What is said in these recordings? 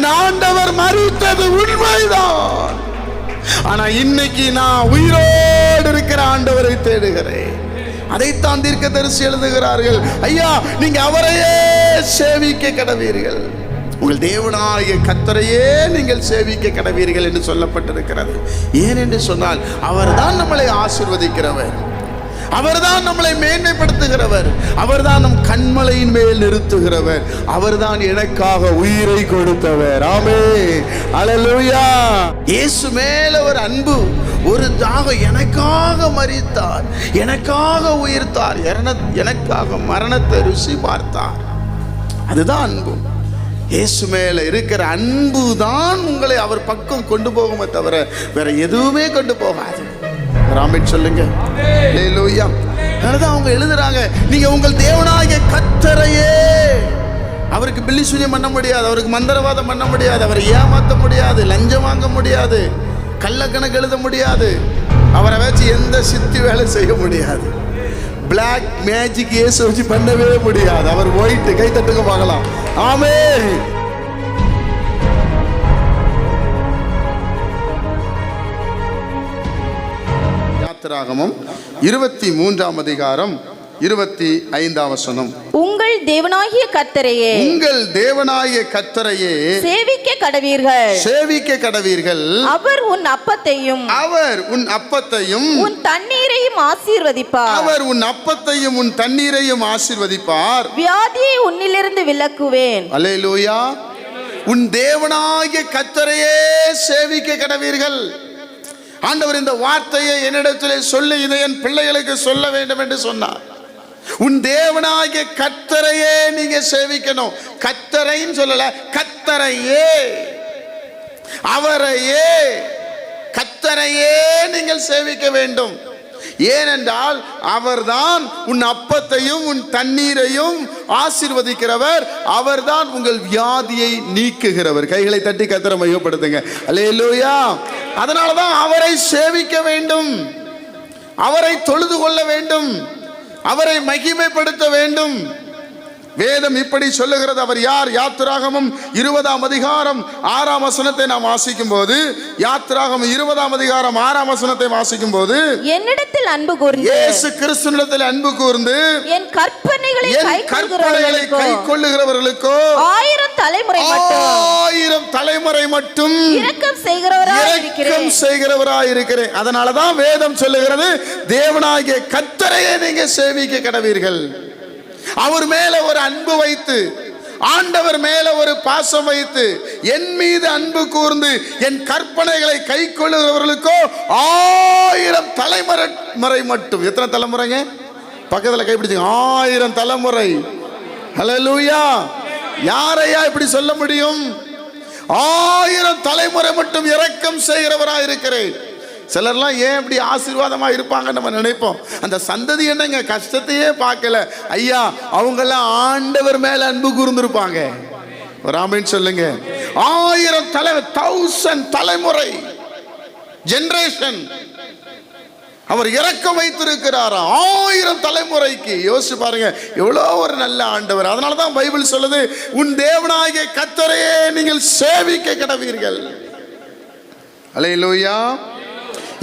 என் ஆண்டவர் மரித்தது உண்மைதான். ஆனா இன்னைக்கு நான் உயிரோடு இருக்கிற ஆண்டவரை தேடுகிறேன். அதைத்தான் தீர்க்கதரிசி எழுதுகிறார்கள். ஐயா, நீங்க அவரையே சேவிக்க கடவீர்கள், உங்கள் தேவனாகிய கர்த்தரையே நீங்கள் சேவிக்க கடவீர்கள் என்று சொல்லப்பட்டிருக்கிறது. ஏன் என்று சொன்னால் அவர்தான் நம்மளை ஆசீர்வதிக்கிறவர், அவர்தான் நம்மளை மேன்மைப்படுத்துகிறவர், அவர்தான் நம் கண்மலையின் மேல் நிறுத்துகிறவர், அவர்தான் எனக்காக உயிரை கொடுத்தவர். ஆமென், அல்லேலூயா. இயேசு மேல ஒரு அன்பு, ஒரு தாகம். எனக்காக மரித்தார், எனக்காக உயிர்த்தார், எனக்காக மரணத்தை ருசி பார்த்தார். அதுதான் அன்பு. இயேசு மேல இருக்கிற அன்பு தான் உங்களை அவர் பக்கம் கொண்டு போகுமே தவிர வேற எதுவுமே கொண்டு போகாது. ஆமென் சொல்லுங்க. அல்லேலூயா. அதனாலதான் அவங்க எழுதுறாங்க, நீங்க உங்கள் தேவனாகிய கர்த்தரையே. அவருக்கு பில்லி சூனியம் பண்ண முடியாது, அவருக்கு மந்திரவாதம் பண்ண முடியாது, அவரை ஏமாற்ற முடியாது, லஞ்சம் வாங்க முடியாது, கள்ளக்கணக்கு எழுத முடியாது, அவரை வச்சு எந்த சித்தி வேலை செய்ய முடியாது, பிளாக் மேஜிக் இயேசு வச்சு பண்ணவே முடியாது. அவர் ஒயிட். கை தட்டுங்க பார்க்கலாம். ஆமென். யாத்திராகமம் 23ஆம் அதிகாரம் 25ஆம் வசனம். உங்கள் தேவனாகிய கர்த்தரையே, உங்கள் தேவனாகிய கர்த்தரையே சேவிக்க கடவீர்கள், சேவிக்க கடவீர்கள். அவர் உன் அப்பத்தையும் உன் தண்ணீரையும் ஆசீர்வதிப்பார், அவர் உன் அப்பத்தையும் உன் தண்ணீரையும் ஆசீர்வதிப்பார். வியாதியை உன்னிலிருந்து விலக்குவேன். அல்லேலூயா. உன் தேவனாகிய கர்த்தரையே சேவிக்க கடவீர்கள். ஆண்டவர் இந்த வார்த்தையை என்னிடத்திலே சொல்லி இதை என் பிள்ளைகளுக்கு சொல்ல வேண்டும் என்று சொன்னார். உன் தேவனாகிய கர்த்தரையே நீங்க சேவிக்கணும். கர்த்தரைன்னு சொல்லல, கர்த்தரையே, அவரையே, கர்த்தரையே நீங்கள் சேவிக்க வேண்டும். ஏனென்றால் அவர்தான் உன் அப்பத்தையும் உன் தண்ணீரையும் ஆசீர்வதிக்கிறவர், அவர்தான் உங்கள் வியாதியை நீக்குகிறவர். கைகளை தட்டி கர்த்தரை மையப்படுத்துங்க. அல்லேலூயா. அதனாலதான் அவரை சேவிக்க வேண்டும், அவரை தொழுது கொள்ள வேண்டும், அவரை மகிமைப்படுத்த வேண்டும். வேதம் இப்படி சொல்லுகிறது. அவர் யார்? யாத்திராகமம் 20ஆம் அதிகாரம் 6ஆம் வசனத்தை நாம் வாசிக்கும் போது, யாத்திராகமம் 20ஆம் அதிகாரம் 6ஆம் வசனத்தை வாசிக்கும் போது, என்னிடத்தில் அன்பு கூர்ந்து, இயேசு கிறிஸ்துவிடத்தில் அன்பு கூர்ந்து, என் கற்பனைகளை கைக்கொள்ளுகிறவர்களுக்கோ 1000 தலைமுறை மட்டும் இரக்கம் செய்கிறவராய் இருக்கிறேன். அதனாலதான் வேதம் சொல்லுகிறது, தேவனாகிய கர்த்தரையே நீங்க சேவிக்க கடவீர்கள். அவர் மேல ஒரு அன்பு வைத்து, ஆண்டவர் மேல ஒரு பாசம் வைத்து, என் மீது அன்பு கூர்ந்து என் கற்பனைகளை கை கொள்ளுகிறவர்களுக்கோ 1000 தலைமுறை மட்டும். எத்தனை தலைமுறைங்க? பக்கத்துல கைப்பிடிச்சு. 1000 தலைமுறை. ஹல்லேலூயா. யாரையா இப்படி சொல்ல முடியும்? 1000 தலைமுறை மட்டும் இரக்கம் செய்கிறவராய் இருக்கிறேன். சிலர்லாம் ஏன் இப்படி ஆசீர்வாதமா இருப்பாங்க நம்ம நினைப்போம். அந்த சந்ததி என்னங்க கஷ்டத்தையே பார்க்கல. ஐயா, அவங்கெல்லாம் ஆண்டவர் மேல அன்பு கூர்ந்திருப்பாங்க. ஒரு ஆமென் சொல்லுங்க. 1000 தலைமுறை, ஜெனரேஷன் அவர் இரக்கம் வைத்திருக்கிறார். 1000 தலைமுறைக்கு. யோசிச்சு பாருங்க, எவ்வளோ ஒரு நல்ல ஆண்டவர். அதனாலதான் பைபிள் சொல்லுது, உன் தேவனாகிய கர்த்தரையே நீங்கள் சேவிக்க கடவீர்கள். அல்லேலூயா.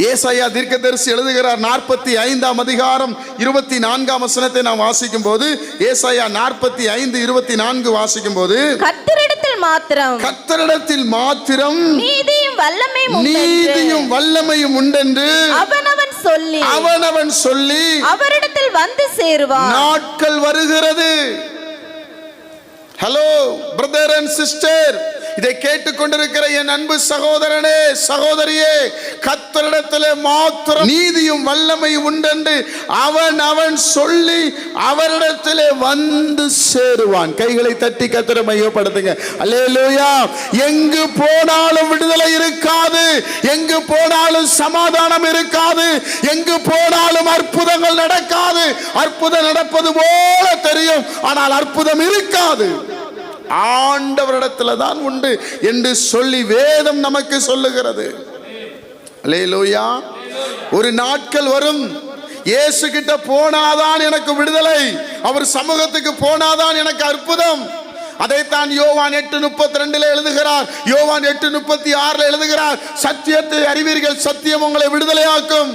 ஏசாயா தீர்க்கதரிசி எழுதுகிறார். 45ஆம் அதிகாரம் 24ஆம் வசனத்தை நாம் வாசிக்கும் போது, ஏசாயா 45:24 வாசிக்கும் போது, கர்த்தரிடத்தில் மாத்திரம் நீதியும் வல்லமையும் உண்டென்று அவனவன் சொல்லி அவரிடத்தில் வந்து சேருவான். நாட்கள் வருகிறது. ஹலோ பிரதர் அண்ட் சிஸ்டர், இதை கேட்டுக்கொண்டிருக்கிற என் அன்பு சகோதரனே, சகோதரியே, கர்த்தரிடத்திலே மாத்திரம் நீதியும் வல்லமையும் உண்டென்று அவன் சொல்லி அவரிடத்திலே வந்து சேருவான். கைகளை தட்டி கர்த்தரை மையப்படுத்துங்க. அல்லேலூயா. எங்கு போனாலும் விடுதலை இருக்காது, எங்கு போனாலும் சமாதானம் இருக்காது, எங்கு போனாலும் அற்புதங்கள் நடக்காது. அற்புதம் நடப்பது போல தெரியும், ஆனால் அற்புதம் இருக்காது. ஆண்டவரிடத்துல தான் உண்டு என்று சொல்லி வேதம் நமக்கு சொல்லுகிறது. அல்லேலூயா. ஒரு நாட்கள் வரும், இயேசு கிட்ட போனாதான் எனக்கு விடுதலை, அவர் சமூகத்துக்கு போனாதான் எனக்கு அற்புதம். அதைத்தான் யோவான் 8:32 எழுதுகிறார். யோவான் 8:36 எழுதுகிறார், சத்தியத்தை அறிவீர்கள், சத்தியம் உங்களை விடுதலையாக்கும்.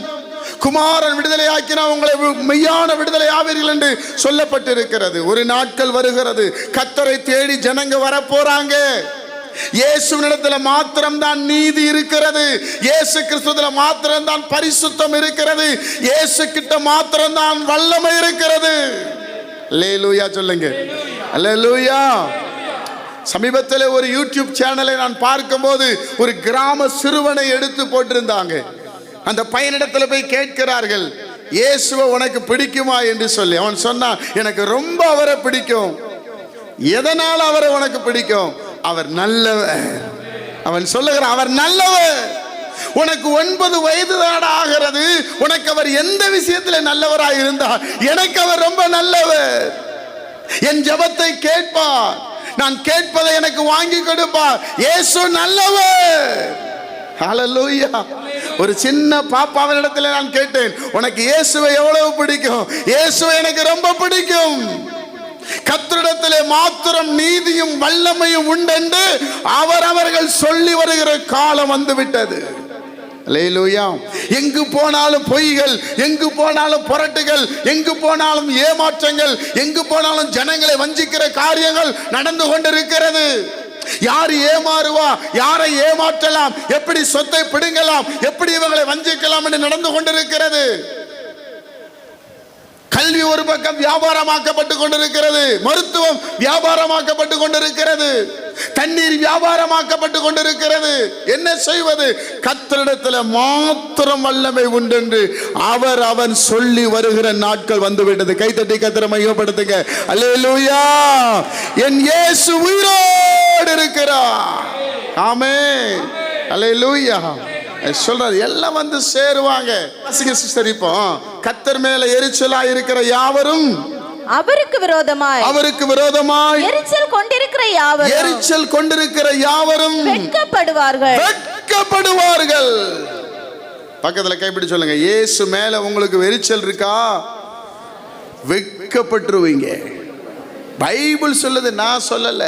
குமாரன் விடுதலையாக்கினா உங்களை மெய்யான விடுதலை ஆவீர்கள் என்று சொல்லப்பட்டிருக்கிறது. ஒரு நாட்கள் வருகிறது, கர்த்தரை தேடி ஜனங்க வர போறாங்க. இயேசுவினிடத்துல மாத்திரம் தான் நீதி இருக்கிறது. இயேசு கிறிஸ்துவில மாத்திரம் தான் பரிசுத்தம் இருக்கிறது. இயேசு கிட்ட மாத்திரம் தான் வல்லமை இருக்கிறது. அல்லேலூயா சொல்லுங்க, அல்லேலூயா. சமீபத்தில் ஒரு யூடியூப் சேனலை நான் பார்க்கும்போது ஒரு கிராம சிறுவனை எடுத்து போட்டிருந்தாங்க. அந்த பையனிடத்துல போய் கேட்கிறார்கள், இயேசுவை உனக்கு பிடிக்குமா என்று சொல்லி. அவன் சொன்னான், எனக்கு ரொம்ப அவரை பிடிக்கும். எதனால அவரை உனக்கு பிடிக்கும்? அவர் நல்லவர். அவன் சொல்லுகிறான், அவர் நல்லவர். உனக்கு 9 வயது தான் ஆகிறது, உனக்கு அவர் எந்த விஷயத்தில் நல்லவராய் இருந்தார்? எனக்கு அவர் ரொம்ப நல்லவர். என் ஜெபத்தை கேட்பார், நான் கேட்பதை எனக்கு வாங்கி கொடுப்பார். இயேசு நல்லவர். ஹல்லேலூயா. ஒரு சின்ன பாப்பாவினிடத்துல நான் கேட்டேன், உனக்கு இயேசுவை எவ்வளவு பிடிக்கும்? இயேசுவை எனக்கு ரொம்ப பிடிக்கும். கர்த்தரிடத்திலே மாத்திரம் நீதியும் வல்லமையும் உண்டென்று அவர்கள் சொல்லி வருகிற காலம் வந்து விட்டது. அல்லேலூயா. எங்கு போனாலும் பொய்கள், எங்கு போனாலும் புரட்டுகள், எங்கு போனாலும் ஏமாற்றங்கள், எங்கு போனாலும் ஜனங்களை வஞ்சிக்கிற காரியங்கள் நடந்து கொண்டிருக்கிறது. யார் ஏமாறுவா, யாரை ஏமாற்றலாம், எப்படி சொத்தை பிடுங்கலாம், எப்படி இவங்களை வஞ்சிக்கலாம் என்று நடந்து கொண்டிருக்கிறது. கல்வி ஒரு பக்கம் வியாபாரமாக்கப்பட்டு கொண்டிருக்கிறது, மருத்துவம் வியாபாரமாக்கப்பட்டு கொண்டிருக்கிறது, தண்ணீர் வியாபாரமாக்கப்பட்டு கொண்டிருக்கிறது. என்ன செய்வது? கர்த்தரிடத்தில் மாத்திரம் வல்லமை உண்டு என்று அவன் சொல்லி வருகிற நாட்கள் வந்துவிட்டது. கைத்தட்டி கர்த்தரை மையப்படுத்துங்க. அல்லேலூயா. என் இயேசு உயிரோடு இருக்கிறார். ஆமென். அல்லேலூயா. சொல்றாரு, எல்லாம் வந்து சேருவாங்க. சிஸ்டர், இப்போ கர்த்தர் மேல எரிச்சலா இருக்கிற யாவரும் அவருக்கு விரோதமாய் எரிச்சல் கொண்டிருக்கிற யாவரும் வெட்கப்படுவார்கள். பக்கத்துல கைப்பிடி சொல்லுங்க, இயேசு மேல உங்களுக்கு எரிச்சல் இருக்கா? வெட்கப்பட்டுருவீங்க. பைபிள் சொல்லுது, நான் சொல்லல.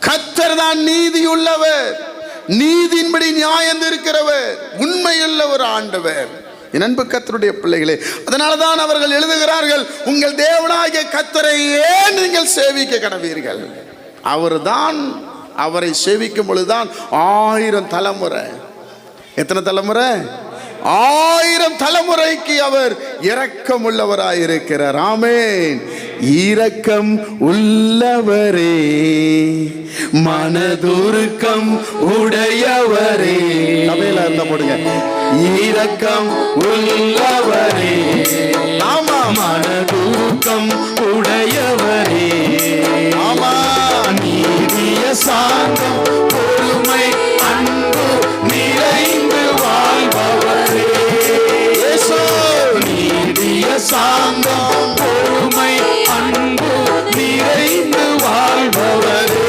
கர்த்தர் தான் நீதி உள்ளவர், நீதியின்படி நியாயம் இருக்கிறவர், உண்மையுள்ள ஒரு ஆண்டவர். என் அன்பு கர்த்தருடைய பிள்ளைகளே, அதனாலதான் அவர்கள் எழுதுகிறார்கள், உங்கள் தேவனாகிய கர்த்தரை ஏன் நீங்கள் சேவிக்க கடவீர்கள்? அவர்தான், அவரை சேவிக்கும் பொழுதுதான் 1000 தலைமுறை. எத்தனை தலைமுறை? 1000 தலைமுறைக்கு அவர் இரக்கம் உள்ளவராயிருக்கிறார். ஆமென். இரக்கம் உள்ளவரே, மனதுருக்கம் உடையவரே. சபையில இருந்த போடுங்க, இரக்கம் உள்ளவரே, ஆமா, மனதுருக்கம் உடையவரே, ஆமா, நீதிய சாந்தம் பொறுமை அன்பு நிறைந்து வாழ்பவரே. இயேசு நீதிய சாந்தம் பொறுமை அன்பு நிறைந்து வாழ்பவரே.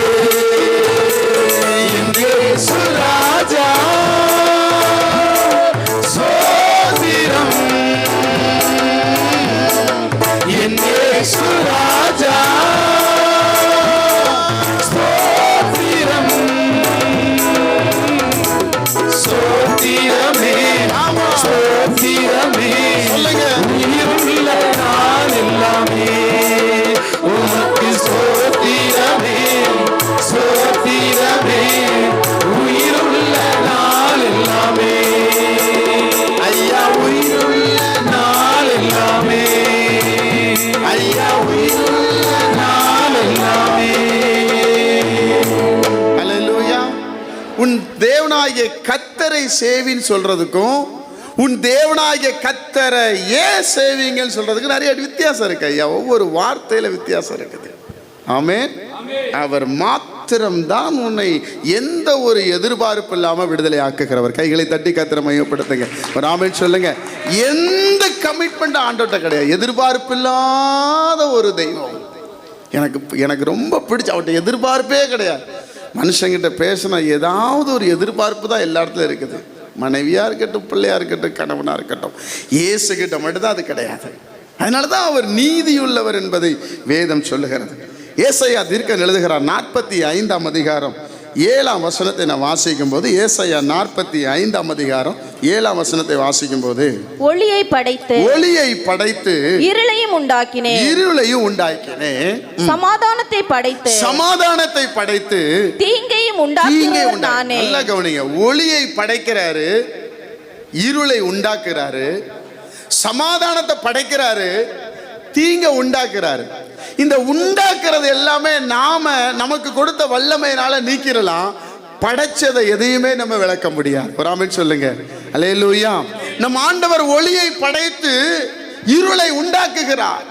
இயேசு ராஜா சோதிரம், இயேசு ராஜா சோதிரம், சோதிரமே சோதிரமே. சொல்லுங்க, உயிருள்ள நாள் எல்லாமே உமக்கு சோதிரமே சோதிரமே, உயிருள்ள நாள் எல்லாமே. ஐயா உயிருள்ள நாள் எல்லாமே, ஐயா உயிருள்ள நாள் எல்லாமே. அல்லேலூயா. உன் தேவனாகிய கர்த்தரை சேவின்னு சொல்றதுக்கும் உன் தேவனாகிய கர்த்தரை ஏன் சேவிங்கன்னு சொல்றதுக்கு நிறைய வித்தியாசம் இருக்கு ஐயா. ஒவ்வொரு வார்த்தையில வித்தியாசம் இருக்குது. ஆமென். அவர் மாத்திரம்தான் உன்னை எந்த ஒரு எதிர்பார்ப்பு இல்லாம விடுதலை ஆக்குகிறவர். கைகளை தட்டி கர்த்தரை மையப்படுத்துங்க. ஆமென் சொல்லுங்க. எந்த கமிட்மெண்ட் ஆண்டவர்ட்ட கிடையாது. எதிர்பார்ப்பு இல்லாத ஒரு தெய்வம். எனக்கு ரொம்ப பிடிச்ச, அவர்கிட்ட எதிர்பார்ப்பே கிடையாது. மனுஷங்கிட்ட பேசினா ஏதாவது ஒரு எதிர்பார்ப்பு தான் எல்லா இடத்துலையும் இருக்குது. மனைவியா இருக்கட்டும், பிள்ளையா இருக்கட்டும், கணவனா இருக்கட்டும், இயேசு கிட்ட மட்டும்தான் அது கிடையாது. அதனால தான் அவர் நீதியுள்ளவர் என்பதை வேதம் சொல்லுகிறது. ஏசாயா தீர்க்கன் எழுதுகிறார் 45ஆம் அதிகாரம் 7ஆம் வசனத்தை நான் வாசிக்கும் போது, ஏசாயா 45ஆம் அதிகாரம் 7ஆம் வசனத்தை வாசிக்கும் போது, ஒளியை படைத்து இருளையும் உண்டாக்கினேன், சமாதானத்தை படைத்து தீங்கையும் உண்டாக்கினேன். நல்லா கவனிங்க, ஒளியை படைக்கிறாரு, இருளை உண்டாக்குறாரு, சமாதானத்தை படைக்கிறாரு, தீங்க உண்டாக்குறாரு. இந்த உண்டாக்குறது எல்லாமே நமக்கு கொடுத்த வல்லமையினால நீக்கிடலாம். படைச்சதை எதையுமே நம்ம விளக்க முடியாது. ஒரு ஆமென் சொல்லுங்க. அல்லேலூயா. நம் ஆண்டவர் ஒளியை படைத்து இருளை உண்டாக்குகிறார்,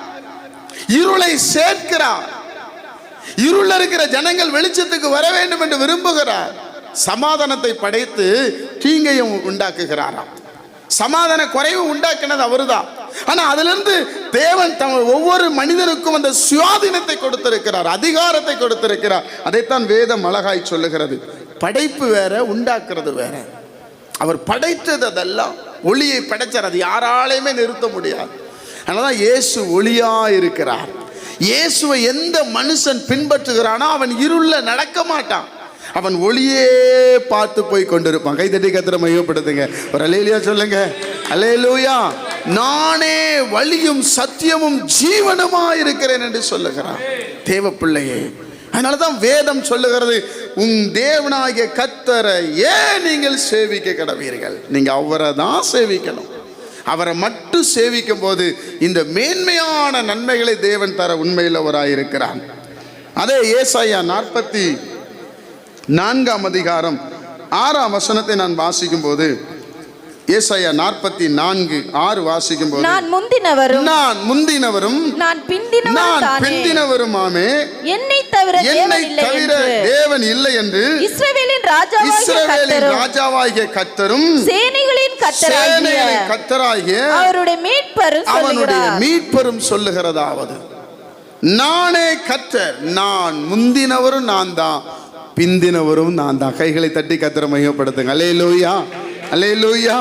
இருளை சேர்க்கிறார். இருள் இருக்கிற ஜனங்கள் வெளிச்சத்துக்கு வர வேண்டும் என்று விரும்புகிறார். சமாதானத்தை படைத்து தீங்கையும் உண்டாக்குகிறாராம். சமாதான குறைவு உண்டாக்கினது அவர்தான். ஆனா அதிலிருந்து தேவன் ஒவ்வொரு மனிதனுக்கும் அந்த சுயாதீனத்தை கொடுத்திருக்கிறார், அதிகாரத்தை கொடுத்திருக்கிறார். அதைத்தான் வேதம் அழகாய் சொல்லுகிறது. படைப்பு வேற, உண்டாக்குறது வேற. அவர் படைத்தது அதெல்லாம். ஒளியை படைச்சார், அது யாராலையுமே நிறுத்த முடியாது. அதனாலதான் இயேசு ஒளியா இருக்கிறார். இயேசுவை எந்த மனுஷன் பின்பற்றுகிறானோ அவன் இருள நடக்க மாட்டான், அவன் ஒளியே பார்த்து போய் கொண்டிருப்பான். கைதட்டி கர்த்தரை மகிமைப்படுத்துங்க. ஒரு அல்லேலூயா சொல்லுங்க. அல்லேலூயா. நானே வழியும் சத்தியமும் ஜீவனுமா இருக்கிறேன் என்று சொல்லுகிறான் தேவ பிள்ளையே. அதனாலதான் வேதம் சொல்லுகிறது, உன் தேவனாகிய கர்த்தரை ஏன் நீங்கள் சேவிக்க கடவீர்கள். நீங்க அவரை தான் சேவிக்கணும். அவரை மட்டும் சேவிக்கும் போது இந்த மேன்மையான நன்மைகளை தேவன் தர உண்மையுள்ளவராயிருக்கிறான். அதே ஏசாயா 44ஆம் அதிகாரம் 6ஆம் வசனத்தை நான் வாசிக்கும் போது, ஏசாயா 44:6 வாசிக்கும் போது, நான் முந்தினவரும் நான் பிந்தினவருமாமே, என்னை தவிர தேவன் இல்லை என்று இஸ்ரவேலின் ராஜாவாகிய கர்த்தரும் சேனைகளின் கர்த்தராகிய அவருடைய மீட்பரும் சொல்லுகிறதாவது, நானே கர்த்தர், நான் முந்தினவரும் நான் தான், பிந்தினவரும் நான் தான். கைகளை தட்டி கர்த்தரை மகிமைப்படுத்துங்க. அல்லேலூயா, அல்லேலூயா.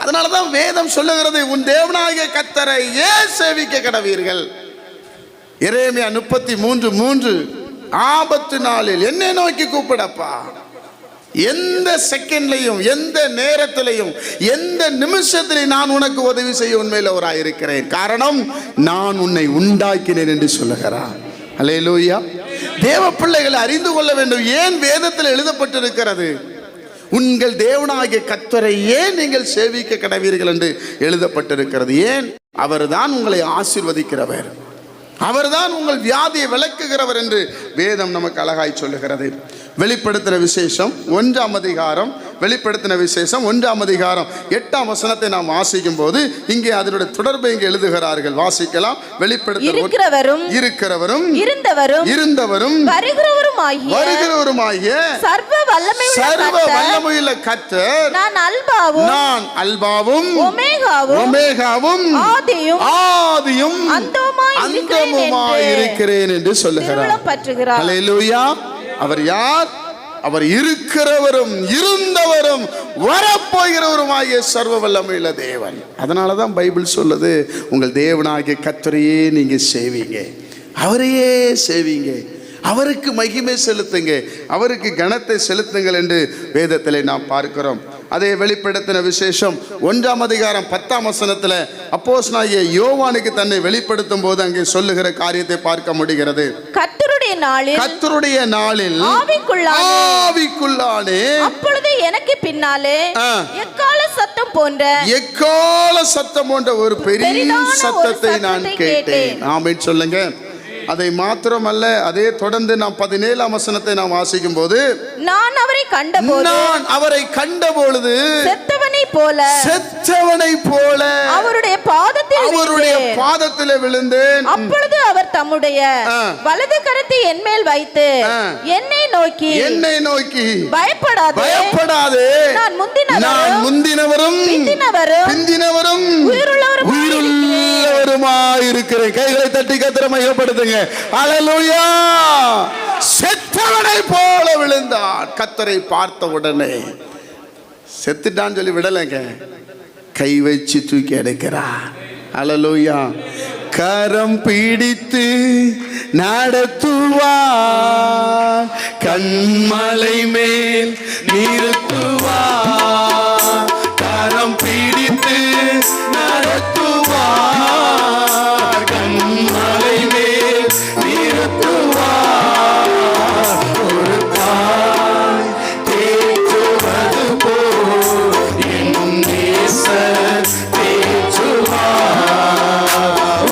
அதனாலதான் வேதம் சொல்லுகிறது, உன் தேவனாகிய கர்த்தரை ஏன் சேவிக்க கடவீர்கள். எரேமியா 33:3, ஆபத்து நாளில் என்னை நோக்கி கூப்பிடப்பா. எந்த செகண்ட்லையும், எந்த நேரத்திலையும், எந்த நிமிஷத்திலையும் நான் உனக்கு உதவி செய்ய உண்மையிலவராயிருக்கிறேன். காரணம், நான் உன்னை உண்டாக்கினேன் என்று சொல்லுகிறார். அல்லேலூயா. தேவ பிள்ளைகளை அறிந்து கொள்ள வேண்டும். ஏன் வேதத்தில் எழுதப்பட்டிருக்கிறது, உங்கள் தேவனாகிய கர்த்தரை ஏன் நீங்கள் சேவிக்க கடவீர்கள் என்று எழுதப்பட்டிருக்கிறது. ஏன்? அவர்தான் உங்களை ஆசீர்வதிக்கிறவர், அவர்தான் உங்கள் வியாதியை விளக்குகிறவர் என்று வேதம் நமக்கு அழகாய் சொல்லுகிறது. வெளிப்படுத்தின விசேஷம் 1ஆம் அதிகாரம், வெளிப்படுத்தின விசேஷம் 1ஆம் அதிகாரம் 8ஆம் வசனத்தை நாம் வாசிக்கும் போது, இங்கே அதனுடைய தொடர்பை இங்கே எழுதுகிறார்கள். வாசிக்கலாம். வெளிப்படுத்தினவரும் இருந்தவரும் வருகிறவருமாகிய சர்வ வல்லமையுள்ள கர்த்தர், நான் அல்பாவும் ஒமேகாவும் ஆதியும் அந்தமுமாய் இருக்கிறேன் என்று சொல்லுகிறார். அல்லேலூயா. அவர் யார்? அவர் இருக்கிறவரும் இருந்தவரும் வரப்போகிறவருமாகிய சர்வ வல்லமையுள்ள தேவன். அதனாலதான் பைபிள் சொல்லுது, உங்கள் தேவனாகிய கர்த்தரையே நீங்க சேவிங்க, அவரையே சேவிங்க, அவருக்கு மகிமை செலுத்துங்க, அவருக்கு கனத்தை செலுத்துங்கள் என்று வேதத்திலே நாம் பார்க்கிறோம். அதே வெளிப்படுத்தின விசேஷம் 1ஆம் அதிகாரம் 10ஆம் வசனத்தில் அப்போஸ்தலனாகிய யோவானுக்கு தன்னை வெளிப்படுத்தும் போது அங்கே சொல்லுகிற காரியத்தை பார்க்க முடிகிறது. கர்த்தருடைய நாளில் ஆவிக்குள்ளானே, அப்பொழுது எனக்கு பின்னாலே எக்கால சத்தம் போன்ற ஒரு பெரிய சத்தத்தை நான் கேட்டேன். ஆமென் சொல்லுங்க. அதை மாத்திரமல்ல, அதே தொடர்ந்து நாம் 17ஆம் வசனத்தை நாம் வாசிக்கும் போது, நான் அவரை கண்டபொழுது செத்தவனை போல அவருடைய பாதத்திலே விழுந்தேன். அப்பொழுது அவர் தம்முடைய வலது கரத்தை என் மேல் வைத்து என்னை நோக்கி பயப்படாதே, நான் முந்தினவரும் பிந்தினவரும் உயிருள்ளவருமாயிருக்கிறேன். கைகளை தட்டி கர்த்தரை மகிமைப்படுத்துங்க. அல்லேலூயா. செத்தவனை போல விழுந்தான். கர்த்தரை பார்த்த உடனே செத்துட்டான்னு சொல்லி விடலைங்க, கை வச்சு தூக்கி எடுக்கிறார். அல்லேலூயா. கரம் பிடித்து நடத்துவார், கண்மலை மேல் நிறுத்துவார், கரம் பிடித்து நடத்துவார், கண்மலை மேல் நிறுத்துவார். ஒரு தாய் தேற்றுவது போல் என் நேசர் தேற்றுவார்.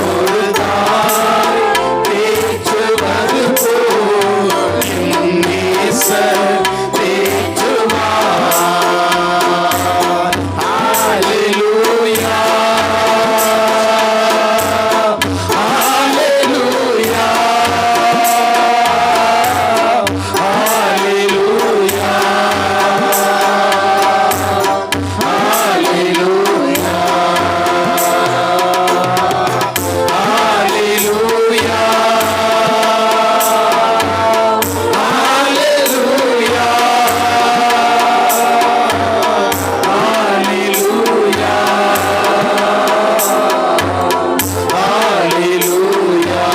ஒரு தாய் தேற்றுவது போல் என் நேசர் தேற்றுவார். ஹல்லேலூயா, ஹல்லேலூயா, ஹல்லேலூயா, ஹல்லேலூயா, ஹல்லேலூயா, ஹல்லேலூயா, ஹல்லேலூயா.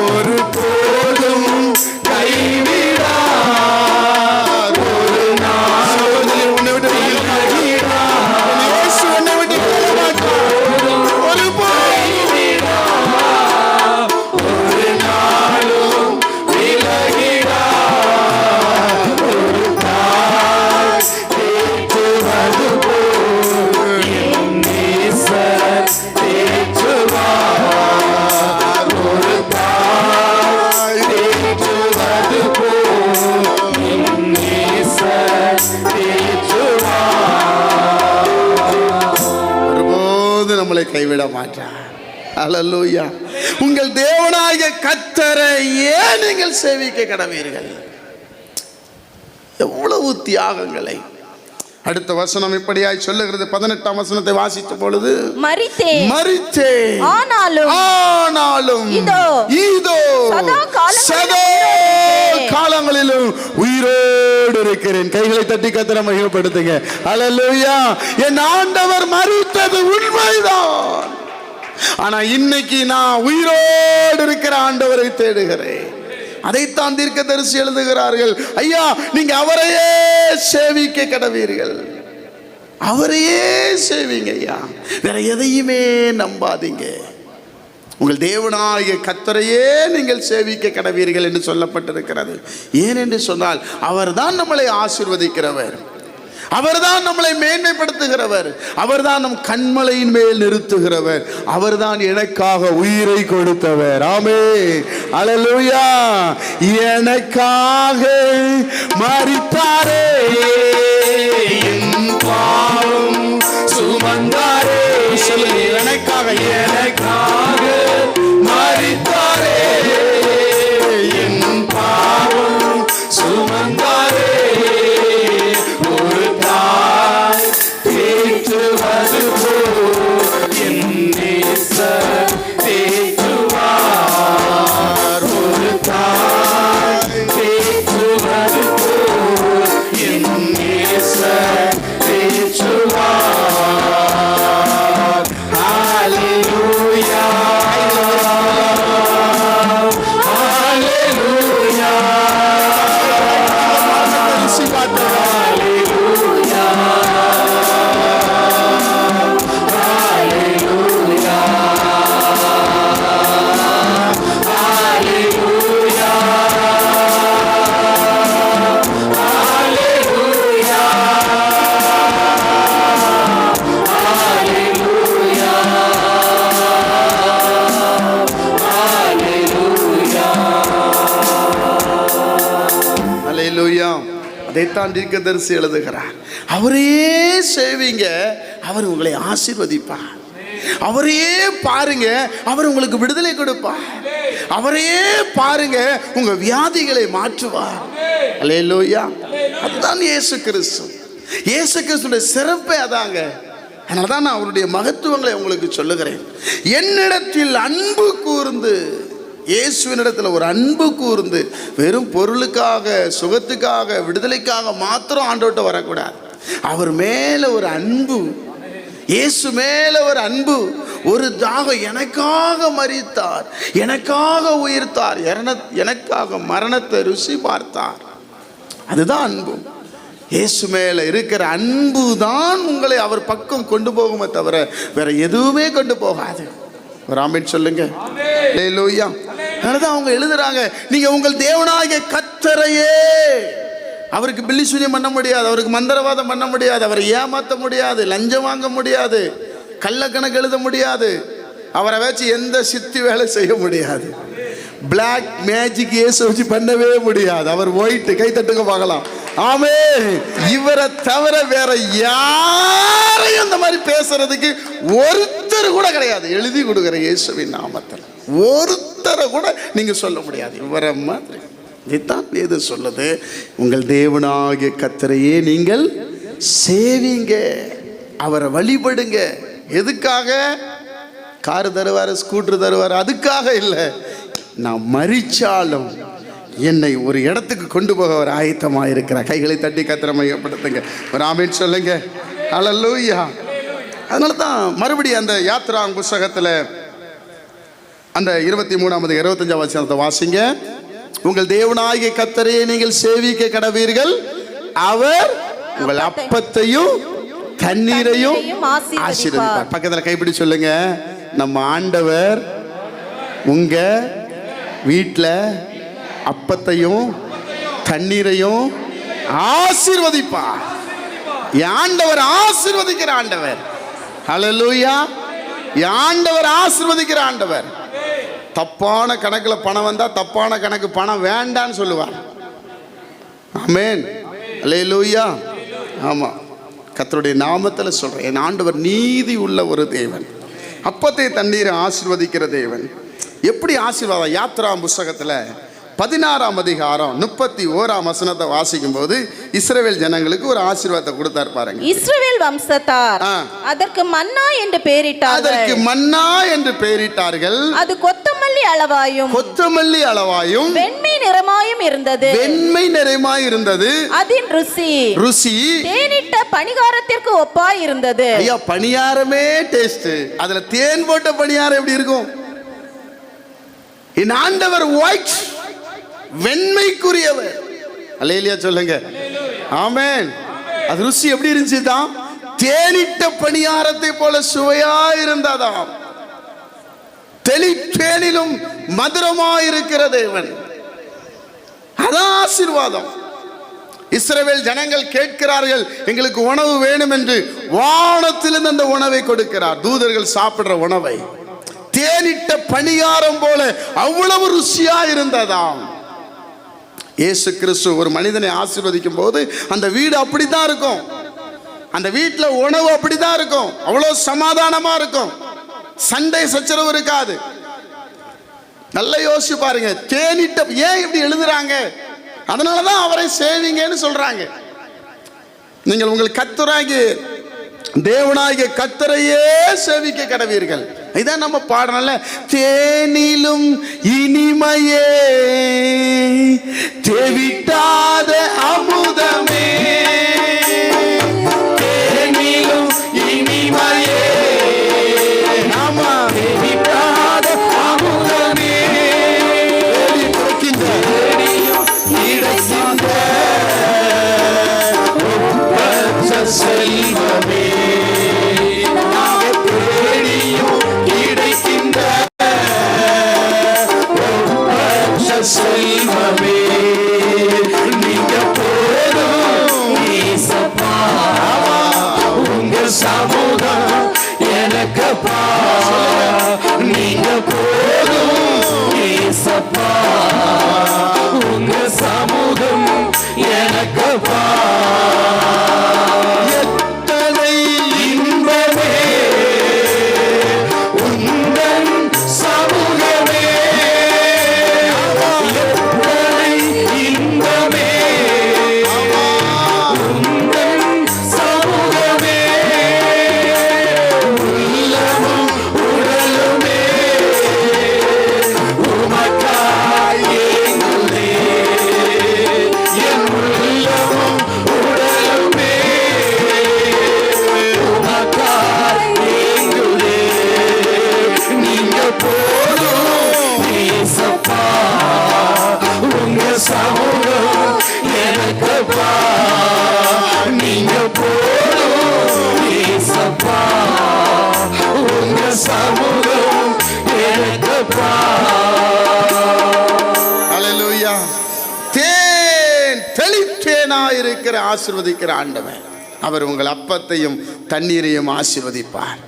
ஒருபோதும் கைவிடார், ஒரு நாளும் உன்னை விட்டு விலகிடார். இயேசு உன்னை விட்டு விலக மாட்டார். ஒருபோதும் ஒரு நாளும் விலகிடார். ஒரு தாய் தேற்றுவது போல் என் நேசர் தேற்றுவார். ஒரு தாய் தேற்றுவது போல் என் நேசர் தேற்றுவார். ஒருபோது நம்மளை கைவிட மாட்டார். அல்லேலூயா. உங்கள் தேவனாகிய கர்த்தரை ஏன் நீங்கள் சேவிக்க கடவீர்கள்? எவ்வளவு தியாகங்களை! அடுத்த வசனம் இப்படியாய் சொல்லுகிறது. 18ஆம் வசனத்தை வாசித்த பொழுது, மரித்தேன், மரித்தேன், ஆனாலும் இதோ சதா காலங்களிலும் உயிரோடு இருக்கிறேன். கைகளை தட்டி கர்த்தரை மகிமைப்படுத்துங்க. அல்லேலூயா. என் ஆண்டவர் மரித்தது உண்மைதான், ஆனா இன்னைக்கு நான் உயிரோடு இருக்கிற ஆண்டவரை தேடுகிறேன். அதைத்தான் தீர்க்கதரிசி எழுதுகிறார்கள். ஐயா, நீங்க அவரையே சேவிக்க கடவீர்கள். அவரையே சேவிங்க ஐயா, வேற எதையுமே நம்பாதீங்க. உங்கள் தேவனாகிய கர்த்தரையே நீங்கள் சேவிக்க கடவீர்கள் என்று சொல்லப்பட்டிருக்கிறது. ஏனென்று சொன்னால் அவர்தான் நம்மளை ஆசீர்வதிக்கிறவர், அவர்தான் நம்மளை மேன்மைப்படுத்துகிறவர், அவர்தான் நம் கண்மலையின் மேல் நிறுத்துகிறவர், அவர்தான் எனக்காக உயிரை கொடுத்தவர். ஆமென், அல்லேலூயா. எனக்காக மரித்தாரே, என் பாவம் சுமந்தாரே. சொல்லுங்க, எனக்காக மரித்தாரே, என் பாவம் சுமந்தாரே. ஒரு தாய் தேற்றுவது போல் என் நேசர் தேற்றுவார். ஒரு தாய் தேற்றுவது போல் என் நேசர் தேற்றுவார். ஹல்லேலூயா, ஹல்லேலூயா, அல்லேலூயா. அதைத்தான் தீர்க்கதரிசி எழுதுகிறார். அவரையே சேவிங்க, அவர் உங்களை ஆசீர்வதிப்பார். அவரையே பாருங்க, அவர் உங்களுக்கு விடுதலை கொடுப்பார். அவரையே பாருங்க, உங்க வியாதிகளை மாற்றுவார். அல்லேலூயா. அதுதான் இயேசு கிறிஸ்து. இயேசு கிறிஸ்துடைய சிறப்பே அதாங்க. அதனால தான் நான் அவருடைய மகத்துவங்களை உங்களுக்கு சொல்லுகிறேன். என்னிடத்தில் அன்பு கூர்ந்து, இயேசுவினிடத்தில் ஒரு அன்பு கூர்ந்து, வெறும் பொருளுக்காக, சுகத்துக்காக, விடுதலைக்காக மாத்திரம் ஆண்டவர்கிட்ட வரக்கூடாது. அவர் மேல ஒரு அன்பு, இயேசு மேல ஒரு அன்பு, ஒரு தாகம், எனக்காக மரித்தார், எனக்காக உயிர்த்தார், எனக்காக மரணத்தை ருசி பார்த்தார். அதுதான் அன்பு. இயேசு மேல இருக்கிற அன்பு தான் உங்களை அவர் பக்கம் கொண்டு போகுமே தவிர வேற எதுவுமே கொண்டு போகாது. ஒரு ஆமென் சொல்லுங்க. அல்லேலூயா. அதனாலதான் அவங்க எழுதுறாங்க, நீங்க உங்கள் தேவனாகிய கர்த்தரையே, அவருக்கு பில்லி சூனியம் பண்ண முடியாது, அவருக்கு மந்திரவாதம் பண்ண முடியாது, அவரை ஏமாற்ற முடியாது, லஞ்சம் வாங்க முடியாது, கள்ளக்கணக்கு எழுத முடியாது, அவரை வச்சு எந்த சித்தி வேலை செய்ய முடியாது, பிளாக் மேஜிக் இயேசு வச்சு பண்ணவே முடியாது. அவர் ஒயிட், கை தட்டுங்க பார்க்கலாம். ஆமே. இவரை தவிர வேற யாரையும் அந்த மாதிரி பேசுறதுக்கு ஒருத்தர் கூட கிடையாது. எழுதி கொடுக்கிற இயேசுவின் நாமத்தில் ஒருத்தரை கூட நீங்க சொல்ல முடியாது இவரை மாதிரி. இதுதான் வேதம் சொல்லுது, உங்கள் தேவனாகிய கர்த்தரையே நீங்கள் சேவிங்க, அவரை வழிபடுங்க. எதுக்காக? காரு தருவார், ஸ்கூட்டர் தருவார், அதுக்காக இல்லை. நான் மரிச்சாலும் என்னை ஒரு இடத்துக்கு கொண்டு போக ஒரு ஆயத்தமாக இருக்கிறார். கைகளை தட்டி கர்த்தரை மையப்படுத்துங்க. ஒரு ஆமென் சொல்லுங்க. அல்லேலூயா. அதனால தான் மறுபடியும் அந்த யாத்ரா புஸ்தகத்தில் அந்த 23 25 வசனத்தை வாசிங்க. உங்கள் தேவனாகிய கர்த்தரையே நீங்கள் சேவிக்க கடவீர்கள், அவர் உங்கள் அப்பத்தையும் தண்ணீரையும் ஆசீர்வதிப்பார். பக்கத்தில் கைப்பிடி சொல்லுங்க, நம்ம ஆண்டவர் உங்க வீட்டில் அப்பத்தையும் தண்ணீரையும் ஆசீர்வதிப்பார். ஆண்டவர் ஆசீர்வதிக்கிற ஆண்டவர். ஹல்லேலூயா. ஆண்டவர் ஆசீர்வதிக்கிற ஆண்டவர். தப்பான கணக்குல பணம் வந்தா தப்பான கணக்கு பணம் வேண்டான்னு சொல்லுவார். ஆமென். அல்லேலூயா. ஆமா, கர்த்தருடைய நாமத்தில் சொல்றேன், என் ஆண்டவர் நீதி உள்ள ஒரு தேவன், அப்பத்தை தண்ணீரை ஆசீர்வதிக்கிற தேவன். எப்படி ஆசீர்வாதம்? யாத்ரா புஸ்தகத்தில் 16 அதிகாரம் 31 வசனத்தை வாசிக்கும் போது இஸ்ரவேல் ஜனங்களுக்கு ஒரு ஆசீர்வாதத்தை கொடுத்தார் பாருங்க. இஸ்ரவேல் வம்சத்தார் அதற்கு மன்னா என்று பெயரிட்டார்கள். அது கொத்தமல்லி அளவாயும் வெண்மை நிறமாயும் இருந்தது. அதன் ருசி தேனிட்ட பணிகாரத்திற்கு ஒப்பாய் இருந்தது. ஐயா, பணியாரமே டேஸ்ட். அதுல தேன் போட்ட பணியாரம் எப்படி இருக்கும்? என் ஆண்டவர் ஒயிட், வெண்மைக்குரியவர். அல்லேலூயா சொல்லுங்க. ஆமென். அது ருசி எப்படி இருந்துச்சு தான்? தேனிட்ட பணியாரத்தை போல சுவையா இருந்ததாம். தேனிலும் மதுரமாயிருக்கிற தேவன். அதான் ஆசீர்வாதம். இஸ்ரவேல் ஜனங்கள் கேட்கிறார்கள், எங்களுக்கு உணவு வேணும் என்று. வானத்திலிருந்து அந்த உணவை கொடுக்கிறார், தூதர்கள் சாப்பிடுற உணவை. தேனிட்ட பணியாரம் போல அவ்வளவு ருசியா இருந்ததாம். இயேசு கிறிஸ்து ஒரு மனிதனை ஆசீர்வதிக்கும் போது அந்த வீடு அப்படித்தான் இருக்கும், அந்த வீட்டில் உணவு அப்படித்தான் இருக்கும், அவ்வளவு சமாதானமா இருக்கும், சண்டை சச்சரவு இருக்காது. நல்லா யோசிச்சு பாருங்க. தேனிட்ட, ஏன் இப்படி எழுதுறாங்க? அதனாலதான் அவரை சேவிங்கன்னு சொல்றாங்க. நீங்கள் உங்கள் கர்த்தராகிய தேவனாகிய கர்த்தரையே சேவிக்க கடவீர்கள். இதான் நம்ம பாடணும்ல, தேனிலும் இனிமையே தேவிட்டாத அமுதமே, தேனிலும் இனிமையே நாம தேவிட்டாத அமுதமே, செல்வமே, செல்வமே, நீங்க போதும் ஏசப்பா, உங்க சமூகம் எனக்குப்பா, நீங்க போதும் ஏசப்பா, உங்க சமூகம் எனக்குப்பா. எத்தனை இன்பமே உந்தன் சமூகமே, ஏசப்பா நீங்க போதும் ஏசப்பா உங்க சமூகம் எனக்குப்பா. அல்லேலூயா. தேன் தெளித்தேனா இருக்கிற ஆசீர்வதிக்கிற ஆண்டவன் அவர் உங்கள் அப்பத்தையும் தண்ணீரையும் ஆசீர்வதிப்பார்.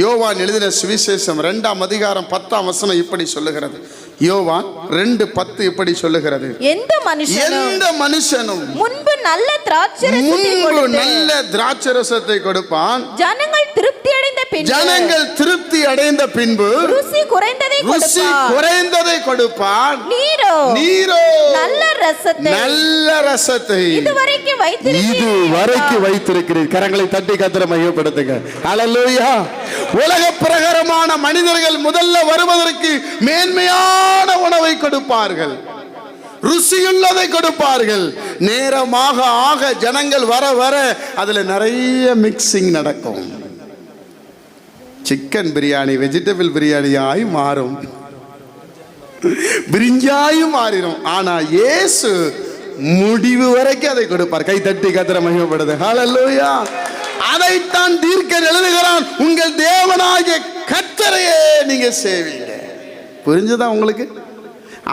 யோவான் எழுதின சுவிசேஷம் 2ஆம் அதிகாரம் 10ஆம் வசனம் இப்படி சொல்லுகிறது. யோவான் 2:10 இப்படி சொல்லுகிறது. எந்த மனுஷனும் முன்பு நல்ல திராட்சரசத்தை கொடுப்பான். ஜனங்கள் திருப்தி அடைந்த பின்பு ருசி குறைந்ததை கொடுப்பான். நீரோ நல்ல ரசத்தை இதுவரைக்கும் வைத்திருக்கிறீர். கரங்களை தட்டி கர்த்தரை மகிமைப்படுத்துங்க. ஹல்லேலூயா. உலக பிரகாரமான மனிதர்கள் முதல்ல வருவதற்கு மேன்மையான உணவை கொடுப்பார்கள், ருசியுள்ளதை கொடுப்பார்கள். நேரமாக ஆக ஜனங்கள் வர வர அதுல நிறைய மிக்சிங் நடக்கும். சிக்கன் பிரியாணி வெஜிடபிள் பிரியாணியாய் மாறும், பிரிஞ்சாயும் மாறிடும். ஆனா இயேசு முடிவு வரைக்கும் அதை கொடுப்பார். கை தட்டி கர்த்தரை மகிமைப்படுது. ஹல்லேலூயா. அதைத்தான் தீர்க்கன் எழுதுகிறான், உங்கள் தேவனாகிய கர்த்தரையே நீங்க சேவிங்க. புரிஞ்சுதா உங்களுக்கு?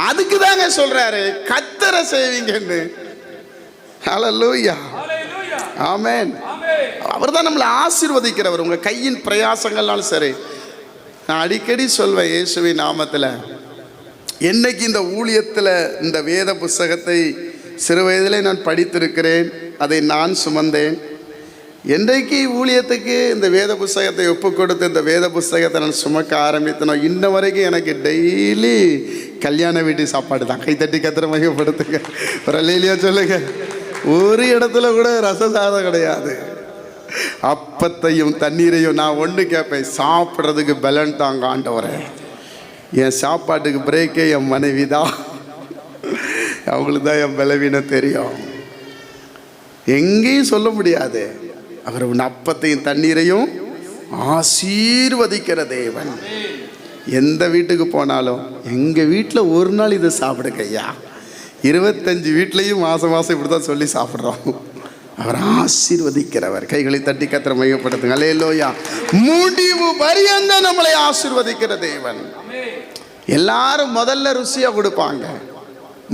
அதுக்கு தாங்க சொல்றாரு கர்த்தரை சேவிங்கன்னு. ஹல்லேலூயா. ஆமென். அவர்தான் நம்மளை ஆசீர்வதிக்கிறவர். உங்க கையின் பிரயாசங்கள்னாலும் சரி. நான் அடிக்கடி சொல்வேன் இயேசுவின் நாமத்தில், என்னைக்கு இந்த ஊழியத்தில் இந்த வேத புஸ்தகத்தை சிறு வயதிலே நான் படித்திருக்கிறேன், அதை நான் சுமந்தேன். என்றைக்கு ஊழியத்துக்கு இந்த வேத புஸ்தகத்தை ஒப்பு கொடுத்து இந்த வேத புஸ்தகத்தை நான் சுமக்க ஆரம்பித்தனோ இன்ன வரைக்கும் எனக்கு டெய்லி கல்யாண வீட்டு சாப்பாடு தான். கைத்தட்டி கர்த்தரை மகிமைப்படுத்துங்க. ஒரு அல்லேலூயா சொல்லுங்க. ஒரு இடத்துல கூட ரச சாதம் கிடையாது. அப்பத்தையும் தண்ணீரையும் நான் ஒன்று கேட்பேன், சாப்பிட்றதுக்கு பலன் தாங்க ஆண்டவரே. என் சாப்பாட்டுக்கு பிரேக்கே என் மனைவி தான். அவங்களுக்கு தான் என் பலவீனம் தெரியும். எங்கேயும் சொல்ல முடியாது. அவர் உன் அப்பத்தையும் தண்ணீரையும் ஆசீர்வதிக்கிற தேவன். எந்த வீட்டுக்கு போனாலும் எங்கள் வீட்டில் ஒரு நாள் இதை சாப்பிடுங்க ஐயா, 25 வீட்லையும் மாதம் மாதம் இப்படி தான் சொல்லி சாப்பிட்றோம். அவர் ஆசீர்வதிக்கிறவர். கைகளை தட்டி கர்த்தரை மகிமைப்படுத்துங்க. அல்லேலூயா. முடிவு பரியந்த நம்மளை ஆசீர்வதிக்கிற தேவன். எல்லாரும் முதல்ல ருசியாக கொடுப்பாங்க,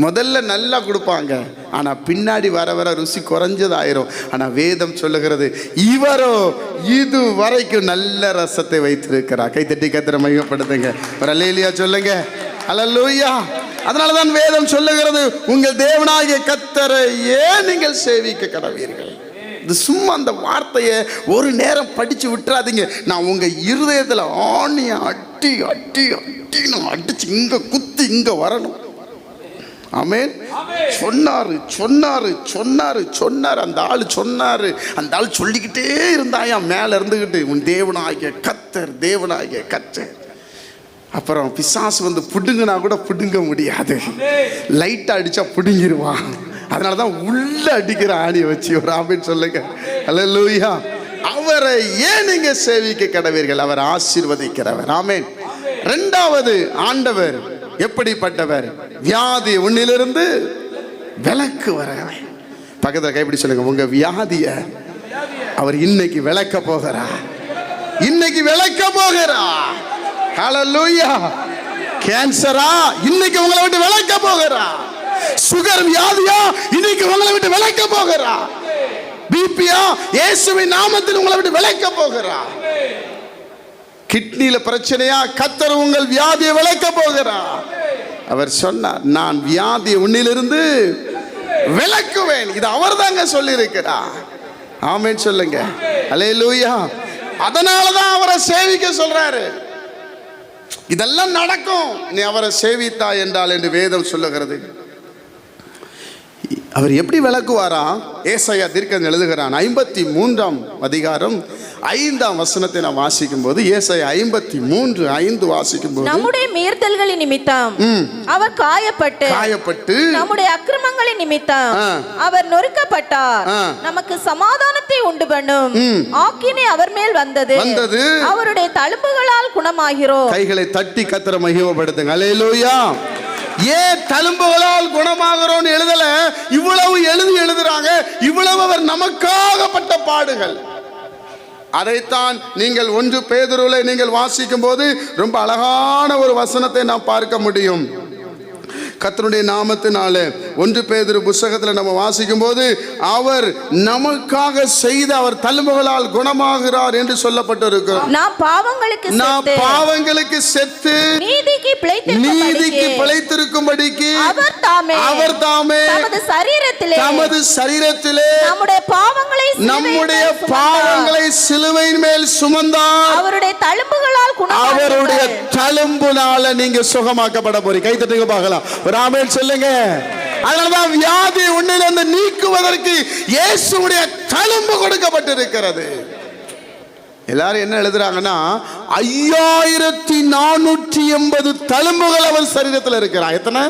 முதல்ல நல்லா கொடுப்பாங்க. ஆனால் பின்னாடி வர வர ருசி குறைஞ்சதாயிரும். ஆனால் வேதம் சொல்லுகிறது, இவரோ இது வரைக்கும் நல்ல ரசத்தை வைத்திருக்கிறார். கைத்தட்டி கர்த்தரை மகிமைப்படுத்துங்க. ஒரு அல்லேலூயா சொல்லுங்க. அல்லேலூயா. அதனாலதான் வேதம் சொல்லுகிறது, உங்கள் தேவனாகிய கர்த்தரையே நீங்கள் சேவிக்க கடவீர்கள். இது சும்மா அந்த வார்த்தையை ஒரு நேரம் படிச்சு விட்டுறாதீங்க. நான் உங்க இருதயத்தில் ஆணியை அட்டி அட்டி அட்டின்னு அடிச்சு இங்க குத்தி இங்க வரணும். ஆமென். சொன்னாரு சொன்னாரு சொன்னாரு சொன்னாரு அந்த ஆள் சொன்னாரு. அந்த ஆள் சொல்லிக்கிட்டே இருந்தாயா மேல இருந்துகிட்டு, உன் தேவனாகிய கர்த்தர் தேவனாகிய கர்த்தர். அப்புறம் பிசாசு வந்து புடுங்கினா கூட புடுங்க முடியாது, லைட்டா அடிச்சா புடுங்கிடுவான். அதனால தான் உள்ள அடிக்கிற ஆணியை வச்சு ஒரு ஆமென் சொல்லுங்க. அல்லேலூயா. அவரை ஏன் நீங்க சேவிக்க கடவீர்கள்? அவர் ஆசீர்வதிக்கிறவர். ஆமென். இரண்டாவது, ஆண்டவர் எப்படிப்பட்டவர்? வியாதி உன்னிலிருந்து விலக்கு வரவன். பக்கத்தில் கைப்பிடி சொல்லுங்க, உங்க வியாதிய அவர் இன்னைக்கு விலக்க போகிறார். இன்னைக்கு விலக்க போகிறார். ஹல்லேலூயா. கேன்சரா இன்னைக்கு உங்களை விட்டு விலக்க போகிறார். சுகர் வியாதியா இன்னைக்கு உங்களை விட்டு விலக்க போகிறார். பிபியா இயேசுவின் நாமத்தில் உங்களை விட்டு விலக்க போகிறார். கிட்னில பிரச்சனையா, கர்த்தர் உங்கள் வியாதியை விலக்க போகிறார். அவர் சொன்னார், நான் வியாதியை உன்னிலிருந்து விலக்குவேன். இது அவர் தாங்க சொல்லி இருக்கிறார். ஆமென் சொல்லுங்க. அல்லேலூயா. அதனாலதான் அவரை சேவிக்க சொல்றாரு. இதெல்லாம் நடக்கும் நீ அவரை சேவித்தா என்றால் என்று வேதம் சொல்லுகிறது. அவர் எப்படி விளக்குவாரா? ஏசாயா தீர்க்கதரிசி எழுதுகிறான் 53ஆம் அதிகாரம் 5ஆம் வசனத்தை நான் வாசிக்கும் போது, ஏசாயா 53:5 வாசிக்கும் போது, நம்முடைய மீறுதல்களின் நிமித்தம் அவர் காயப்பட்டு நம்முடைய அக்கிரமங்களின் நிமித்தம் அவர் நொறுக்கப்பட்டார். நமக்கு சமாதானத்தை உண்டு பண்ணும் ஆக்கினை அவர் மேல் வந்தது. அவருடைய தழும்புகளால் குணமாகிறோம். கைகளை தட்டி கர்த்தரை மகிமைப்படுத்துங்க. அல்லேலூயா. ஏன் தழும்புகளால் குணமாகிறோம்னு எழுதல, இவ்வளவு எழுதுறாங்க. இவ்வளவு அவர் நமக்காகப்பட்ட பாடுகள். அதைத்தான் நீங்கள் 1 பேதுருவிலே நீங்கள் வாசிக்கும் போது ரொம்ப அழகான ஒரு வசனத்தை நாம் பார்க்க முடியும். கர்த்தருடைய நாமத்தினாலே 1 பேதுரு புத்தகத்தில் நம்ம வாசிக்கும் போது அவர் நமக்காக செய்த அவர் தழும்புகளால் குணமாகிறார் என்று சொல்லப்பட்டிருக்கு. நாம் பாவங்களுக்கு செத்து நீதிக்கு பிழைத்திருக்கும்படிக்கு அவர் தாமே தமது சரீரத்திலே நம்முடைய பாவங்களை சிலுவையின் மேல் சுமந்தார். அவருடைய தழும்புனால நீங்க சுகமாக்கப்பட போறீங்க. கை தட்டுங்க பார்க்கலாம். ஆமென் சொல்லுங்க. அதனாலதான் வியாதி உன்னிலிருந்து நீக்குவதற்கு இயேசுவுடைய தழும்பு கொடுக்கப்பட்டிருக்கிறது. எல்லாரும் என்ன எழுதுறாங்கன்னா 5480 தழும்புகள் அவன் சரீரத்தில் இருக்கிறான். எத்தனை?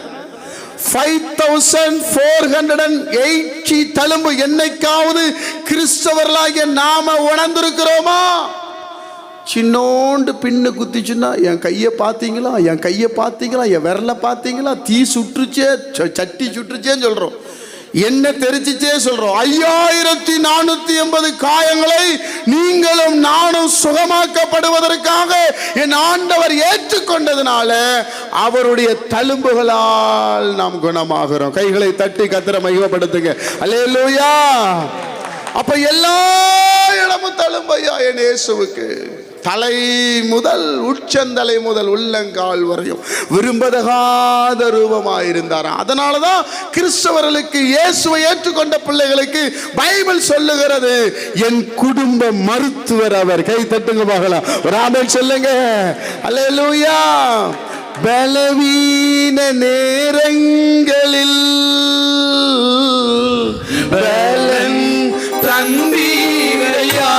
5480 தழும்பு. என்னைக்காவது கிறிஸ்தவர்களாகிய நாம உணர்ந்திருக்கிறோமா? சின்னோண்டு பின்னு குத்திச்சுன்னா என் கையை பார்த்தீங்களா, என் விரலை பார்த்தீங்களா, தீ சுற்றுச்சே, சட்டி சுற்றுச்சேன்னு சொல்றோம், என்ன தெரிச்சிச்சே சொல்றோம். 5480 காயங்களை நீங்களும் நானும் சுகமாக்கப்படுவதற்காக என் ஆண்டவர் ஏற்றுக்கொண்டதுனால அவருடைய தழும்புகளால் நாம் குணமாகிறோம். கைகளை தட்டி கர்த்தரை மகிமைப்படுத்துங்க. அல்லேலூயா. அப்ப எல்லா இடமும் தழும்பையா என் இயேசுவுக்கு. தலை முதல் உச்சந்தலை முதல் உள்ளங்கால் வரையும் விரும்பதகாத ரூபமாயிருந்தாராம். அதனாலதான் கிறிஸ்தவர்களுக்கு, இயேசுவை ஏற்றுக்கொண்ட பிள்ளைகளுக்கு பைபிள் சொல்லுகிறது என் குடும்ப மருத்துவர் அவர். கை தட்டுங்க பார்க்கலாம். ஒரு ஆமென் சொல்லுங்க. அல்லேலூயா. பலவீன நேரங்களில் பலன் தந்தீரையா.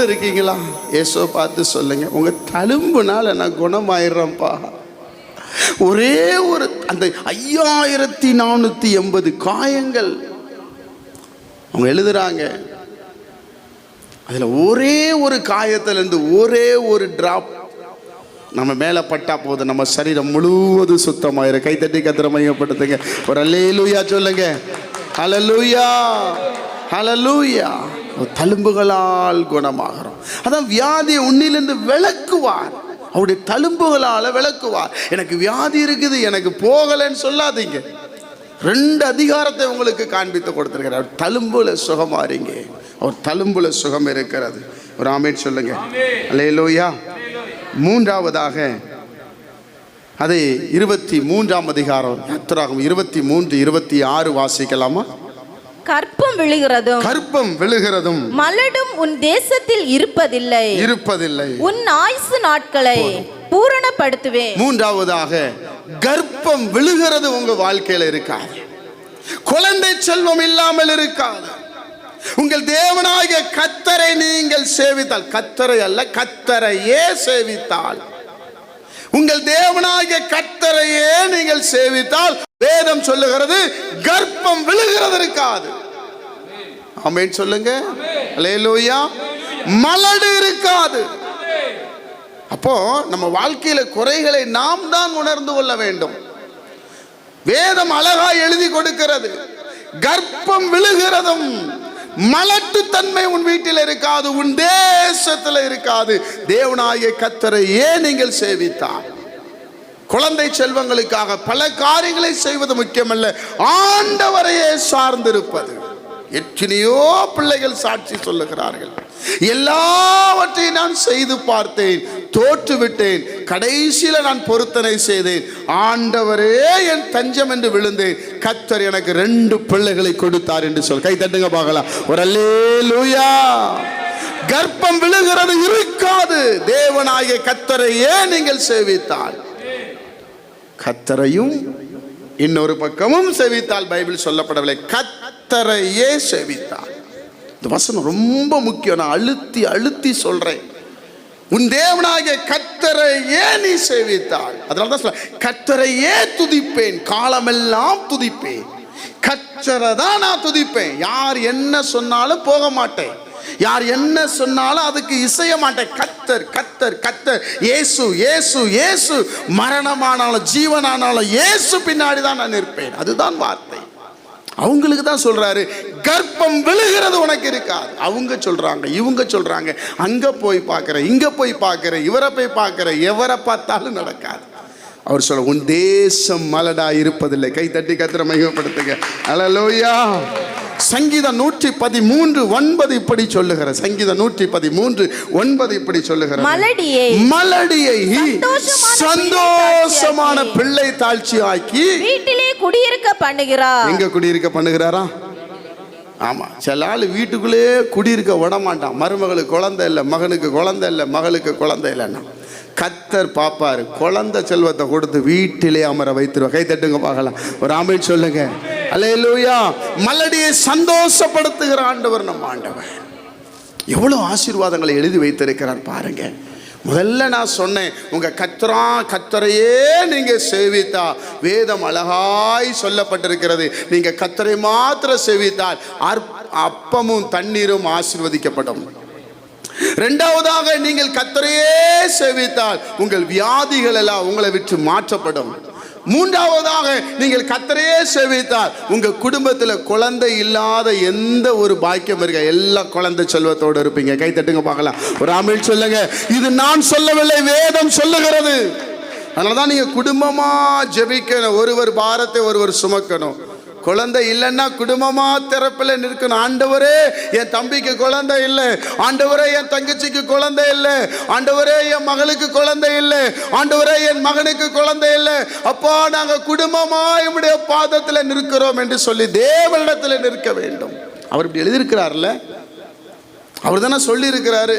இருக்கீங்களா? இயேசுவை பார்த்து சொல்லுங்க, உங்க தழும்புனால நான் குணமாயிடுறேன்ப்பா. ஒரே ஒரு அந்த 5480 காயங்கள் அவங்க எழுதுறாங்க. அதுல ஒரே ஒரு காயத்திலிருந்து ஒரே ஒரு டிராப் நம்ம மேலே பட்டா போதும், நம்ம சரீரம் முழுவதும் சுத்தமாயிரும். கைத்தட்டி கர்த்தரை மையப்படுத்துங்க. ஒரு அல்லேலூயா சொல்லுங்க. ஹல்லேலூயா, ஹல்லேலூயா. தழும்புகளால் குணமாகிறோம். அதான் வியாதியை உன்னிலிருந்து விளக்குவார். அவருடைய தழும்புகளால் விளக்குவார். எனக்கு வியாதி இருக்குது, எனக்கு போகலைன்னு சொல்லாதீங்க. 2 அதிகாரத்தை உங்களுக்கு காண்பித்து கொடுத்திருக்கிறார். தழும்புல சுகமாறீங்க. அவர் தழும்புல சுகம் இருக்கிறது. ஒரு ஆமென் சொல்லுங்க. அல்லேலூயா. மூன்றாவதாக அதை 23ஆம் அதிகாரம் யாத்திராகமம் 23:26 வாசிக்கலாமா? கற்பம் விழுகிறதும் மலடும் உன் தேசத்தில் இருப்பதில்லை. உன் ஆயுசு நாட்களை பூரணப்படுத்துவேன். மூன்றாவதாக கர்ப்பம் விழுகிறது உங்க வாழ்க்கையில இருக்காது. குழந்தை செல்வம் இல்லாமல் இருக்காது. உங்கள் தேவனாகிய கர்த்தரை நீங்கள் சேவித்தால், கர்த்தரை அல்ல கர்த்தரையே சேவித்தால், உங்கள் தேவனாகிய கர்த்தரையே நீங்கள் சேவித்தால் வேதம் சொல்லுகிறது கர்ப்பம் விழுகிறது இருக்காது. ஆமென் சொல்லுங்க. அல்லேலூயா. மலடு இருக்காது. அப்போ நம்ம வாழ்க்கையில குறைகளை நாம் தான் உணர்ந்து கொள்ள வேண்டும். வேதம் அழகா எழுதி கொடுக்கிறது. கர்ப்பம் விழுகிறதும் மலட்டு தன்மை உன் வீட்டில் இருக்காது, உன் தேசத்தில் இருக்காது. தேவனாகிய கர்த்தரையே நீங்கள் சேவித்தார். குழந்தை செல்வங்களுக்காக பல காரியங்களை செய்வது முக்கியமல்ல, ஆண்டவரையே சார்ந்திருப்பது. எத்தனையோ பிள்ளைகள் சாட்சி சொல்லுகிறார்கள், எல்லாவற்றையும் நான் செய்து பார்த்தேன், தோற்றுவிட்டேன், கடைசியில் நான் பொருத்தனை செய்தேன், ஆண்டவரே என் தஞ்சம் என்று விழுந்தேன், கர்த்தர் எனக்கு 2 பிள்ளைகளை கொடுத்தார் என்று சொல். கை தட்டுங்க பார்க்கலாம். ஒரு அல்லேலூயா. கர்ப்பம் விழுகிறது இருக்காது. தேவனாகிய கர்த்தரையே நீங்கள் சேவித்தால், கர்த்தரையும் இன்னொரு பக்கமும் சேவித்தால், பைபிள் சொல்லப்படவில்லை, கர்த்தரையே சேவித்தால். இந்த வசனம் ரொம்ப முக்கியம். நான் அழுத்தி அழுத்தி சொல்றேன். உன் தேவனாகிய கர்த்தரையே நீ சேவித்தால், அதனால தான் சொல்ல, கர்த்தரையே துதிப்பேன், காலமெல்லாம் துதிப்பேன். கர்த்தரை தான் நான் துதிப்பேன். யார் என்ன சொன்னாலும் போக மாட்டேன், யார் என்ன சொன்னாலும் அதுக்கு இசைய மாட்டேன். கர்த்தர் கர்த்தர் கர்த்தர், இயேசு இயேசு இயேசு, மரணமானாலும் ஜீவனானாலும் இயேசு பின்னாடி தான் நான் இருப்பேன். அதுதான் வார்த்தை. அவங்களுக்கு தான் சொல்றாரு கர்ப்பம் விழுகிறது உனக்கு இருக்காது. அவங்க சொல்றாங்க, இவங்க சொல்றாங்க, அங்க போய் பார்க்கிற, இங்க போய் பார்க்கிற, இவரை போய் பார்க்கிற, எவரை பார்த்தாலும் நடக்காது. அவர் சொல்ல, உன் தேசம் மலடா இருப்பதில்லை. கை தட்டி கர்த்தரை மகிமைப்படுத்துங்க. அல்லேலூயா. சங்கீதம் 113:9 இப்படி சொல்லுகிற, சங்கீதம் 113:9 இப்படி சொல்லுகிற, மலடியை சந்தோஷமான பிள்ளை தாழ்ச்சி ஆக்கி வீட்டிலே குடியிருக்க பண்ணுகிறார். எங்க குடியிருக்க பண்ணுகிறாரா? ஆமா, சில ஆள் வீட்டுக்குள்ளே குடியிருக்க விட மாட்டான். மருமகளுக்கு குழந்தை இல்லை, மகனுக்கு குழந்தை இல்லை, மகளுக்கு குழந்தை இல்லைன்னா கர்த்தர் பாப்பாரு, குழந்தை செல்வத்தை கொடுத்து வீட்டிலே அமர வைத்துருவா. கை தட்டுங்க பார்க்கலாம். ஒரு ஆமென் சொல்லுங்க. அல்லேலூயா. மலடியை சந்தோஷப்படுத்துகிற ஆண்டவர் நம்ம ஆண்டவர். எவ்வளவு ஆசீர்வாதங்களை எழுதி வைத்திருக்கிறார் பாருங்க. முதல்ல நான் சொன்னேன், உங்க கர்த்தரையே நீங்க சேவித்தா, வேதம் அழகாய் சொல்லப்பட்டிருக்கிறது, நீங்க கர்த்தரை மாத்திரம் சேவித்தால் அப்பமும் தண்ணீரும் ஆசீர்வதிக்கப்படும். இரண்டாவதாக, நீங்கள் கர்த்தரையே சேவித்தால் உங்கள் வியாதிகள் எல்லாம் உங்களை விட்டு மாற்றப்படும். மூன்றாவதாக, நீங்கள் கர்த்தரையே சேவித்தால் உங்க குடும்பத்தில் குழந்தை இல்லாத எந்த ஒரு பாக்கியம் இருக்க, எல்லா குழந்தை செல்வத்தோடு இருப்பீங்க. கை தட்டுங்க பார்க்கலாம். ஒரு ஆமென் சொல்லுங்க. இது நான் சொல்லவில்லை, வேதம் சொல்லுகிறது. அதனாலதான் நீங்க குடும்பமா ஜெபிக்கணும். ஒருவர் பாரத்தை ஒருவர் சுமக்கணும். குழந்தை இல்லைன்னா குடும்பமா திறப்பில் நிற்கணும். ஆண்டவரே என் தம்பிக்கு குழந்தை இல்லை, ஆண்டவரே என் தங்கச்சிக்கு குழந்தை இல்லை, ஆண்டவரே என் மகளுக்கு குழந்தை இல்லை, ஆண்டவரே என் மகனுக்கு குழந்தை இல்லை, அப்பா நாங்க குடும்பமா என்னுடைய பாதத்தில் நிற்கிறோம் என்று சொல்லி தேவனிடத்தில் நிற்க வேண்டும். அவர் இப்படி எழுதியிருக்கிறார்ல, அவர் தானே சொல்லி இருக்கிறாரு,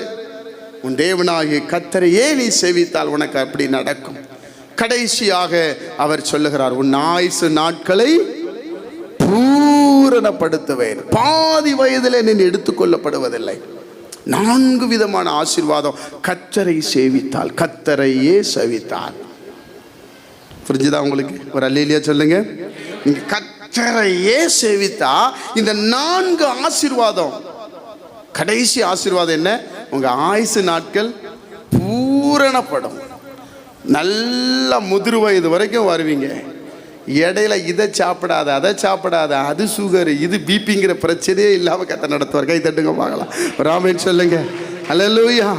உன் தேவனாகிய கர்த்தரையே நீ சேவித்தால் உனக்கு அப்படி நடக்கும். கடைசியாக அவர் சொல்லுகிறார், உன் ஆயுசு நாட்களை பூரணப்படுத்துவேன். பாதி வயதிலே நீ எடுத்துக்கொள்ளப்படுவதில்லை. 4 விதமான ஆசீர்வாதம் கர்த்தரை சேவித்தால், கர்த்தரையே சேவித்தால். புரிஞ்சுதா உங்களுக்கு? ஒரு அல்லேலூயா சொல்லுங்க. நீங்க கர்த்தரையே சேவித்தா இந்த 4 ஆசீர்வாதம். கடைசி ஆசீர்வாதம் என்ன? உங்க ஆயுசு நாட்கள் பூரணப்படும். நல்ல முதிர் வயது வரைக்கும் வருவீங்க. இடையில இதை சாப்பிடாத, அதை சாப்பிடாத, அது சுகர், இது பிபிங்கிற பிரச்சனையே இல்லாமல் கர்த்தர் நடத்துவார். கை தட்டுங்க பார்க்கலாம். ஆமென் சொல்லுங்க. அல்லேலூயா.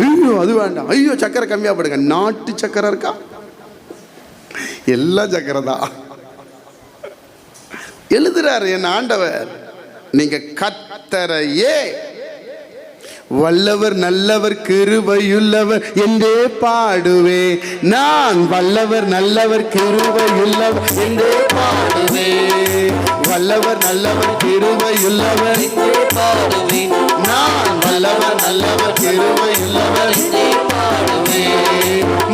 ஐயோ அது வேண்டாம், ஐயோ சக்கரை கம்மியாக போடுங்க. நாட்டு சக்கரை இருக்கா? எல்லாம் சக்கரை தான். எழுதுறாரு என் ஆண்டவர், நீங்க கர்த்தரையே வல்லவர் நல்லவர் கிருபையுள்ளவர் என்றே பாடுவே. நான் வல்லவர் நல்லவர் கிருபையுள்ளவர் என்றே பாடுவே. வல்லவர் நல்லவர் கிருபையுள்ளவர் என்றே பாடுவே. நான் வல்லவர் நல்லவர் கிருபையுள்ளவர் என்றே பாடுவே.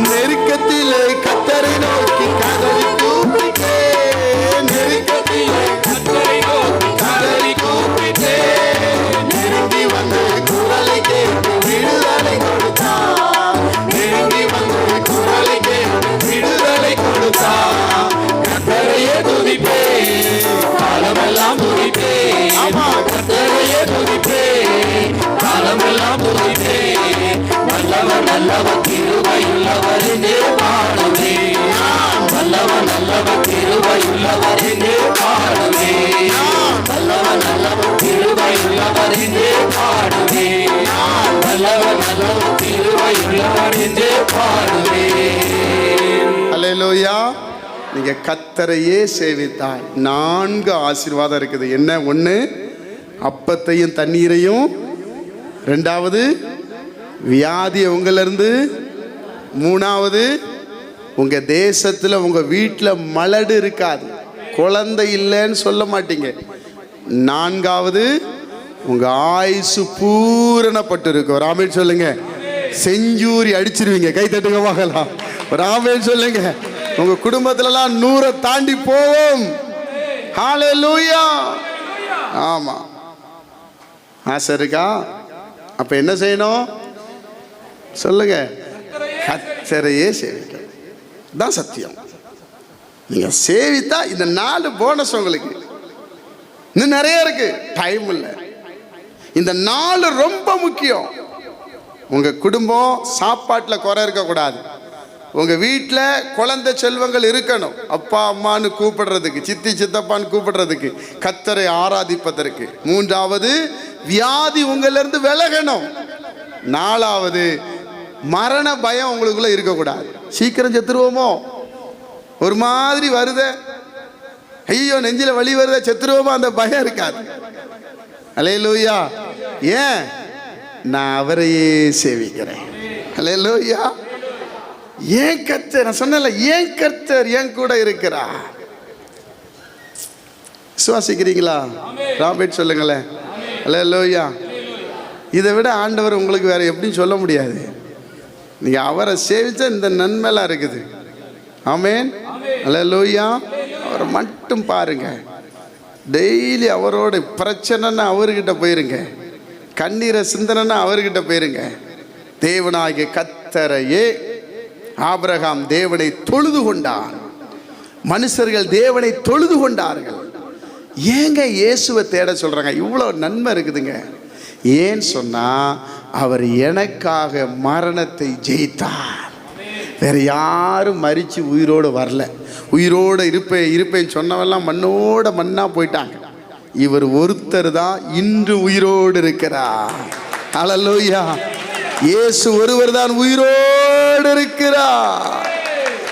நெருக்கத்திலே கர்த்தரை நோக்கி கதறி கூப்பிட்டேன். நெருக்கத்திலே கர்த்தரை நோக்கி கதறி கூப்பிட்டேன். நெருங்கி வந்து குரலை கேட்டு விடுதலை கொடுத்தார். நெருங்கி வந்து குரலை கேட்டு விடுதலை கொடுத்தார். கர்த்தரையே துதிப்பேன், காலமெல்லாம் துதிப்பேன். ஆமா, கர்த்தரையே துதிப்பேன், காலமெல்லாம் துதிப்பேன். வல்லவர் நல்லவர் கிருபையுள்ளவர் என்றே பாடுவேன். வல்லவர் நல்லவர் கிருபையுள்ளவர் என்றே பாடுவேன். வல்லவர் நல்லவர் கிருபையுள்ளவர் என்றே பாடுவேன். வல்லவர் நல்லவர் கிருபையுள்ளவர் என்றே பாடுவேன். அல்லேலூயா. நீங்க கர்த்தரையே சேவித்தால் 4 ஆசீர்வாதம் இருக்குது. என்ன? 1 அப்பத்தையும் தண்ணீரையும், 2வது வியாதி உங்களிருந்து, 3வது உங்க தேசத்துல உங்க வீட்டில் மலடு இருக்காது, குழந்தை இல்லைன்னு சொல்ல மாட்டீங்க, 4வது உங்க ஆயுசு பூரணப்பட்டு இருக்கு. ஒரு ஆமென் சொல்லுங்க. செஞ்சுரி அடிச்சிருவீங்க. கை தட்டுங்க வாங்கலாம். ஒரு ஆமென் சொல்லுங்க. உங்க குடும்பத்திலலாம் 100 தாண்டி போவோம். ஹல்லேலூயா. ஆமா, ஆசை இருக்கா? அப்ப என்ன செய்யணும் சொல்லுங்க? கர்த்தரையே சேவிக்க தான் சத்தியம். நீங்க சேவித்தா இந்த 4 போனஸ் உங்களுக்கு. இன்னும் நிறைய இருக்கு, டைம் இல்லை. இந்த 4 ரொம்ப முக்கியம். உங்க குடும்பம் சாப்பாட்டில் குறை இருக்கக்கூடாது. உங்க வீட்டில் குழந்தை செல்வங்கள் இருக்கணும். அப்பா அம்மான்னு கூப்பிடுறதுக்கு, சித்தி சித்தப்பான்னு கூப்பிடுறதுக்கு, கர்த்தரை ஆராதிப்பதற்கு. 3வது வியாதி உங்களிருந்து விலகணும். 4வது மரண பயம் உங்களுக்குள்ள இருக்கக்கூடாது. சீக்கிரம் செத்துருவோமோ, ஒரு மாதிரி வருத, ஐயோ நெஞ்சில வலி வருத, செத்துருவோமோ, அந்த பயம் இருக்காது. அல்லேலூயா. ஏன்? நான் அவரையே சேவிக்கிறேன். அல்லேலூயா. ஏன் கர்த்தர், நான் சொன்னல, ஏன் கர்த்தர் என் கூட இருக்கிறார். விசுவாசிக்கிறீங்களா? ராபர்ட் சொல்லுங்களேன். அல்லேலூயா. இதை விட ஆண்டவர் உங்களுக்கு வேற எப்படின்னு சொல்ல முடியாது. நீங்க அவரை சேவிச்சா இந்த நன்மைலாம் இருக்குது. ஆமென். அல்லேலூயா. அவரை மட்டும் பாருங்க. டெய்லி அவரோட பிரச்சனைன்னா அவர்கிட்ட போயிருங்க, கண்ணீரை சிந்தனைன்னா அவர்கிட்ட போயிருங்க. தேவனாகிய கர்த்தரையே ஆபிரகாம் தேவனை தொழுது கொண்டான். மனுஷர்கள் தேவனை தொழுது கொண்டார்கள். ஏங்க இயேசுவை தேட சொல்றாங்க? இவ்வளோ நன்மை இருக்குதுங்க. ஏன்னு சொன்னா அவர் எனக்காக மரணத்தை ஜெயித்தார். வேற யாரும் மரிச்சு உயிரோடு வரல. உயிரோடு இருப்பேன் சொன்னவெல்லாம் மண்ணோட மண்ணா போயிட்டாங்க. இவர் ஒருத்தர் தான் இன்று உயிரோடு இருக்கிறார். அல்லேலூயா. இயேசு ஒருவர் தான் உயிரோடு இருக்கிறார்.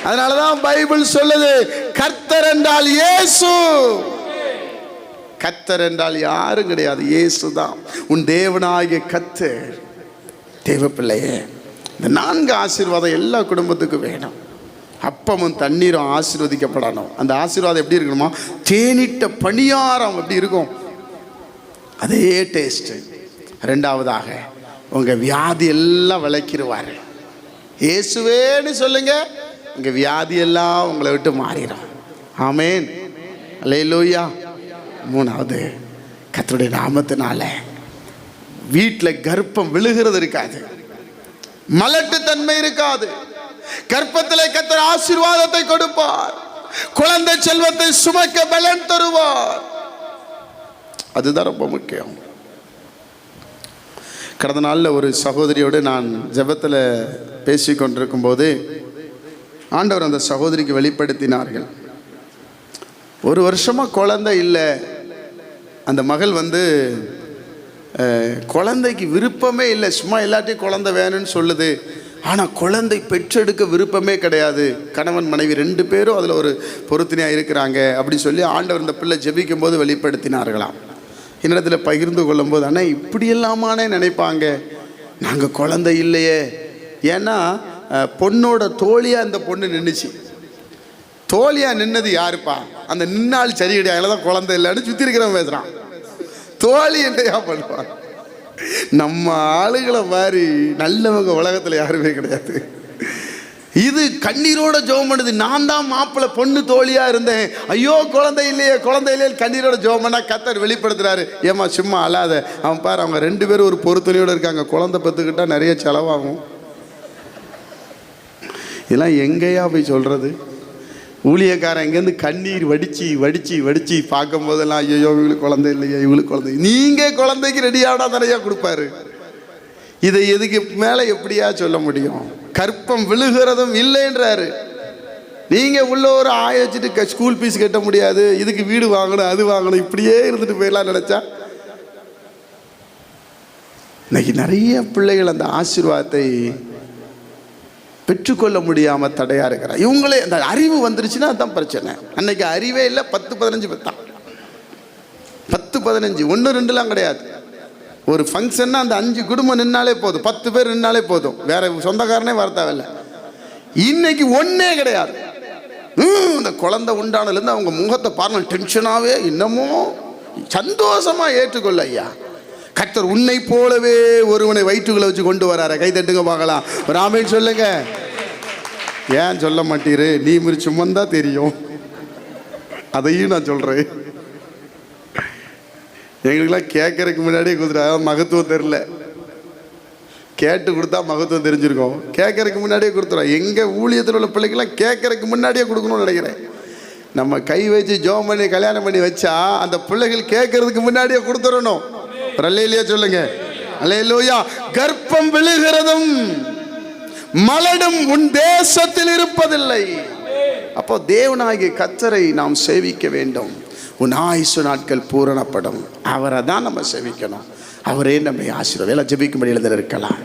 அதனாலதான் பைபிள் சொல்லுது, கர்த்தர் என்றால் இயேசு. கர்த்தர் என்றால் யாரும் கிடையாது, இயேசு தான். உன் தேவனாகிய கர்த்தர். தேவ பிள்ளையே, இந்த 4 ஆசீர்வாதம் எல்லா குடும்பத்துக்கும் வேணும். அப்பமும் தண்ணீரும் ஆசீர்வதிக்கப்படணும். அந்த ஆசீர்வாதம் எப்படி இருக்கணுமா? தேனிட்ட பணியாரம் எப்படி இருக்கும், அதே டேஸ்ட். 2வதாக உங்க வியாதி எல்லாம் விளக்கிடுவார். இயேசுவேன்னு சொல்லுங்க, உங்க வியாதி எல்லாம் உங்களை விட்டு மாறிடும். ஆமென். அல்லேலூயா. 3வது கர்த்தருடைய நாமத்தினால வீட்டில் கர்ப்பம் விழுகிறது இருக்காது, மலட்டு தன்மை இருக்காது. கர்ப்பத்தில் கர்த்தர் ஆசீர்வாதத்தை கொடுப்பார். குழந்தை செல்வத்தை சுமக்க பலன் தருவார். அதுதான் ரொம்ப முக்கியம். கடந்த நாளில் ஒரு சகோதரியோடு நான் ஜெபத்தில் பேசி கொண்டிருக்கும் போது ஆண்டவர் அந்த சகோதரிக்கு வெளிப்படுத்தினார்கள். 1 வருஷமாக குழந்தை இல்லை. அந்த மகள் குழந்தைக்கு விருப்பமே இல்லை, சும்மா எல்லாத்தையும் குழந்தை வேணும்னு சொல்லுது. ஆனால் குழந்தை பெற்றெடுக்க விருப்பமே கிடையாது. கணவன் மனைவி 2 பேரும் அதில் ஒரு பொருத்தனையாக இருக்கிறாங்க அப்படி சொல்லி ஆண்டவர் இந்த பிள்ளை ஜெபிக்கும் போது வெளிப்படுத்தினார்களாம். என்னிடத்தில் பகிர்ந்து கொள்ளும்போது, ஆனால் இப்படி இல்லாமானே நினைப்பாங்க, நாங்கள் குழந்தை இல்லையே. ஏன்னா பொண்ணோட தோழியாக அந்த பொண்ணு நின்றுச்சு. தோழியாக நின்னது யாருப்பா? அந்த நின்னால் சரி கிடையாது, அதில் தான் குழந்தை இல்லைன்னு சுற்றி இருக்கிறவன் பேசுகிறான். தோழி என்னையா பண்ணுவான்? நம்ம ஆளுகளை மாதிரி நல்லவங்க உலகத்தில் யாருமே கிடையாது. இது கண்ணீரோட ஜெபம் பண்ணுது. நான் தான் மாப்பிள்ளை பொண்ணு தோழியா இருந்தேன், ஐயோ குழந்தை இல்லையே குழந்தை இல்லையே கண்ணீரோட ஜெபம் பண்ணா கர்த்தர் வெளிப்படுத்துறாரு. ஏமா சும்மா அழாத, அவன் பாரு அவங்க 2 பேரும் ஒரு பொறுத்துணையோடு இருக்காங்க, குழந்தை பெற்றுக்கிட்டா நிறைய செலவாகும். இதெல்லாம் எங்கேயா போய் சொல்றது? ஊழியக்காரன் இங்கேருந்து கண்ணீர் வடிச்சு வடிச்சு வடிச்சு பார்க்கும் போதெல்லாம் ஐயோ இவங்களுக்கு குழந்தை இல்லையா இவங்களுக்கு குழந்தை. நீங்க குழந்தைக்கு ரெடியாடா நிறையா கொடுப்பாரு. இதை எதுக்கு மேலே எப்படியா சொல்ல முடியும்? கற்பம் விழுகிறதும் இல்லைன்றாரு. நீங்க உள்ள ஒரு ஆய வச்சுட்டு ஸ்கூல் ஃபீஸ் கட்ட முடியாது, இதுக்கு வீடு வாங்கணும் அது வாங்கணும், இப்படியே இருந்துட்டு போயிடலாம் நினைச்சா. இன்னைக்கு நிறைய பிள்ளைகள் அந்த ஆசீர்வாதத்தை பெற்றுக்கொள்ள முடியாம தடையா இருக்கிறார். இவங்களே அந்த அறிவு வந்துருச்சுன்னா அதுதான் பிரச்சனை. அன்னைக்கு அறிவே இல்லை, 10-15 பெத்தான். 10-15 1 2லாம் கிடையாது. ஒரு ஃபங்க்ஷன்னா அந்த 5 குடும்பம் நின்னாலே போதும், 10 பேர் நின்னாலே போதும், வேற சொந்தக்காரனே வர தேவையில்ல. இன்னைக்கு ஒன்னே கிடையாது. அந்த குழந்தை உண்டானதுலேருந்து அவங்க முகத்தை பாருங்க டென்ஷனாகவே இன்னமும் சந்தோஷமா ஏற்றுக்கொள்ள. ஐயா கர்த்தர் உன்னை போலவே ஒருவனை வயிற்றுகளை வச்சு கொண்டு வராரு. கை தட்டுங்க பார்க்கலாம், ஒரு ஆமென் சொல்லுங்க. ஏன் சொல்ல மாட்டீரு? நீ மாதிரி சும்மா தெரியும், அதையும் நான் சொல்றேன். எங்களுக்கெல்லாம் கேட்கறதுக்கு முன்னாடியே கொடுத்துட்டா மகத்துவம் தெரில, கேட்டு கொடுத்தா மகத்துவம் தெரிஞ்சிருக்கோம். கேட்கறதுக்கு முன்னாடியே கொடுத்துறோம். எங்கள் ஊழியத்தில் உள்ள பிள்ளைக்கெல்லாம் கேட்கறதுக்கு முன்னாடியே கொடுக்கணும்னு நினைக்கிறேன். நம்ம கை வச்சு ஜோம் பண்ணி கல்யாணம் பண்ணி வச்சா அந்த பிள்ளைகள் கேட்கறதுக்கு முன்னாடியே கொடுத்துடணும். அல்லேலூயா சொல்லுங்க, அல்லேலூயா. கர்ப்பம் விழுகிறதும் மலடும் உன் தேசத்தில் இருப்பதில்லை. அப்போ தேவனாகிய கர்த்தரை நாம் சேவிக்க வேண்டும். உன் ஆயுசு நாட்கள் பூரணப்படும். அவரை தான் நம்ம சேவிக்கணும். அவரே நம்மை ஆசீர்வாதம். ஜெபிக்கும்படி எழுதிருக்கலாம்.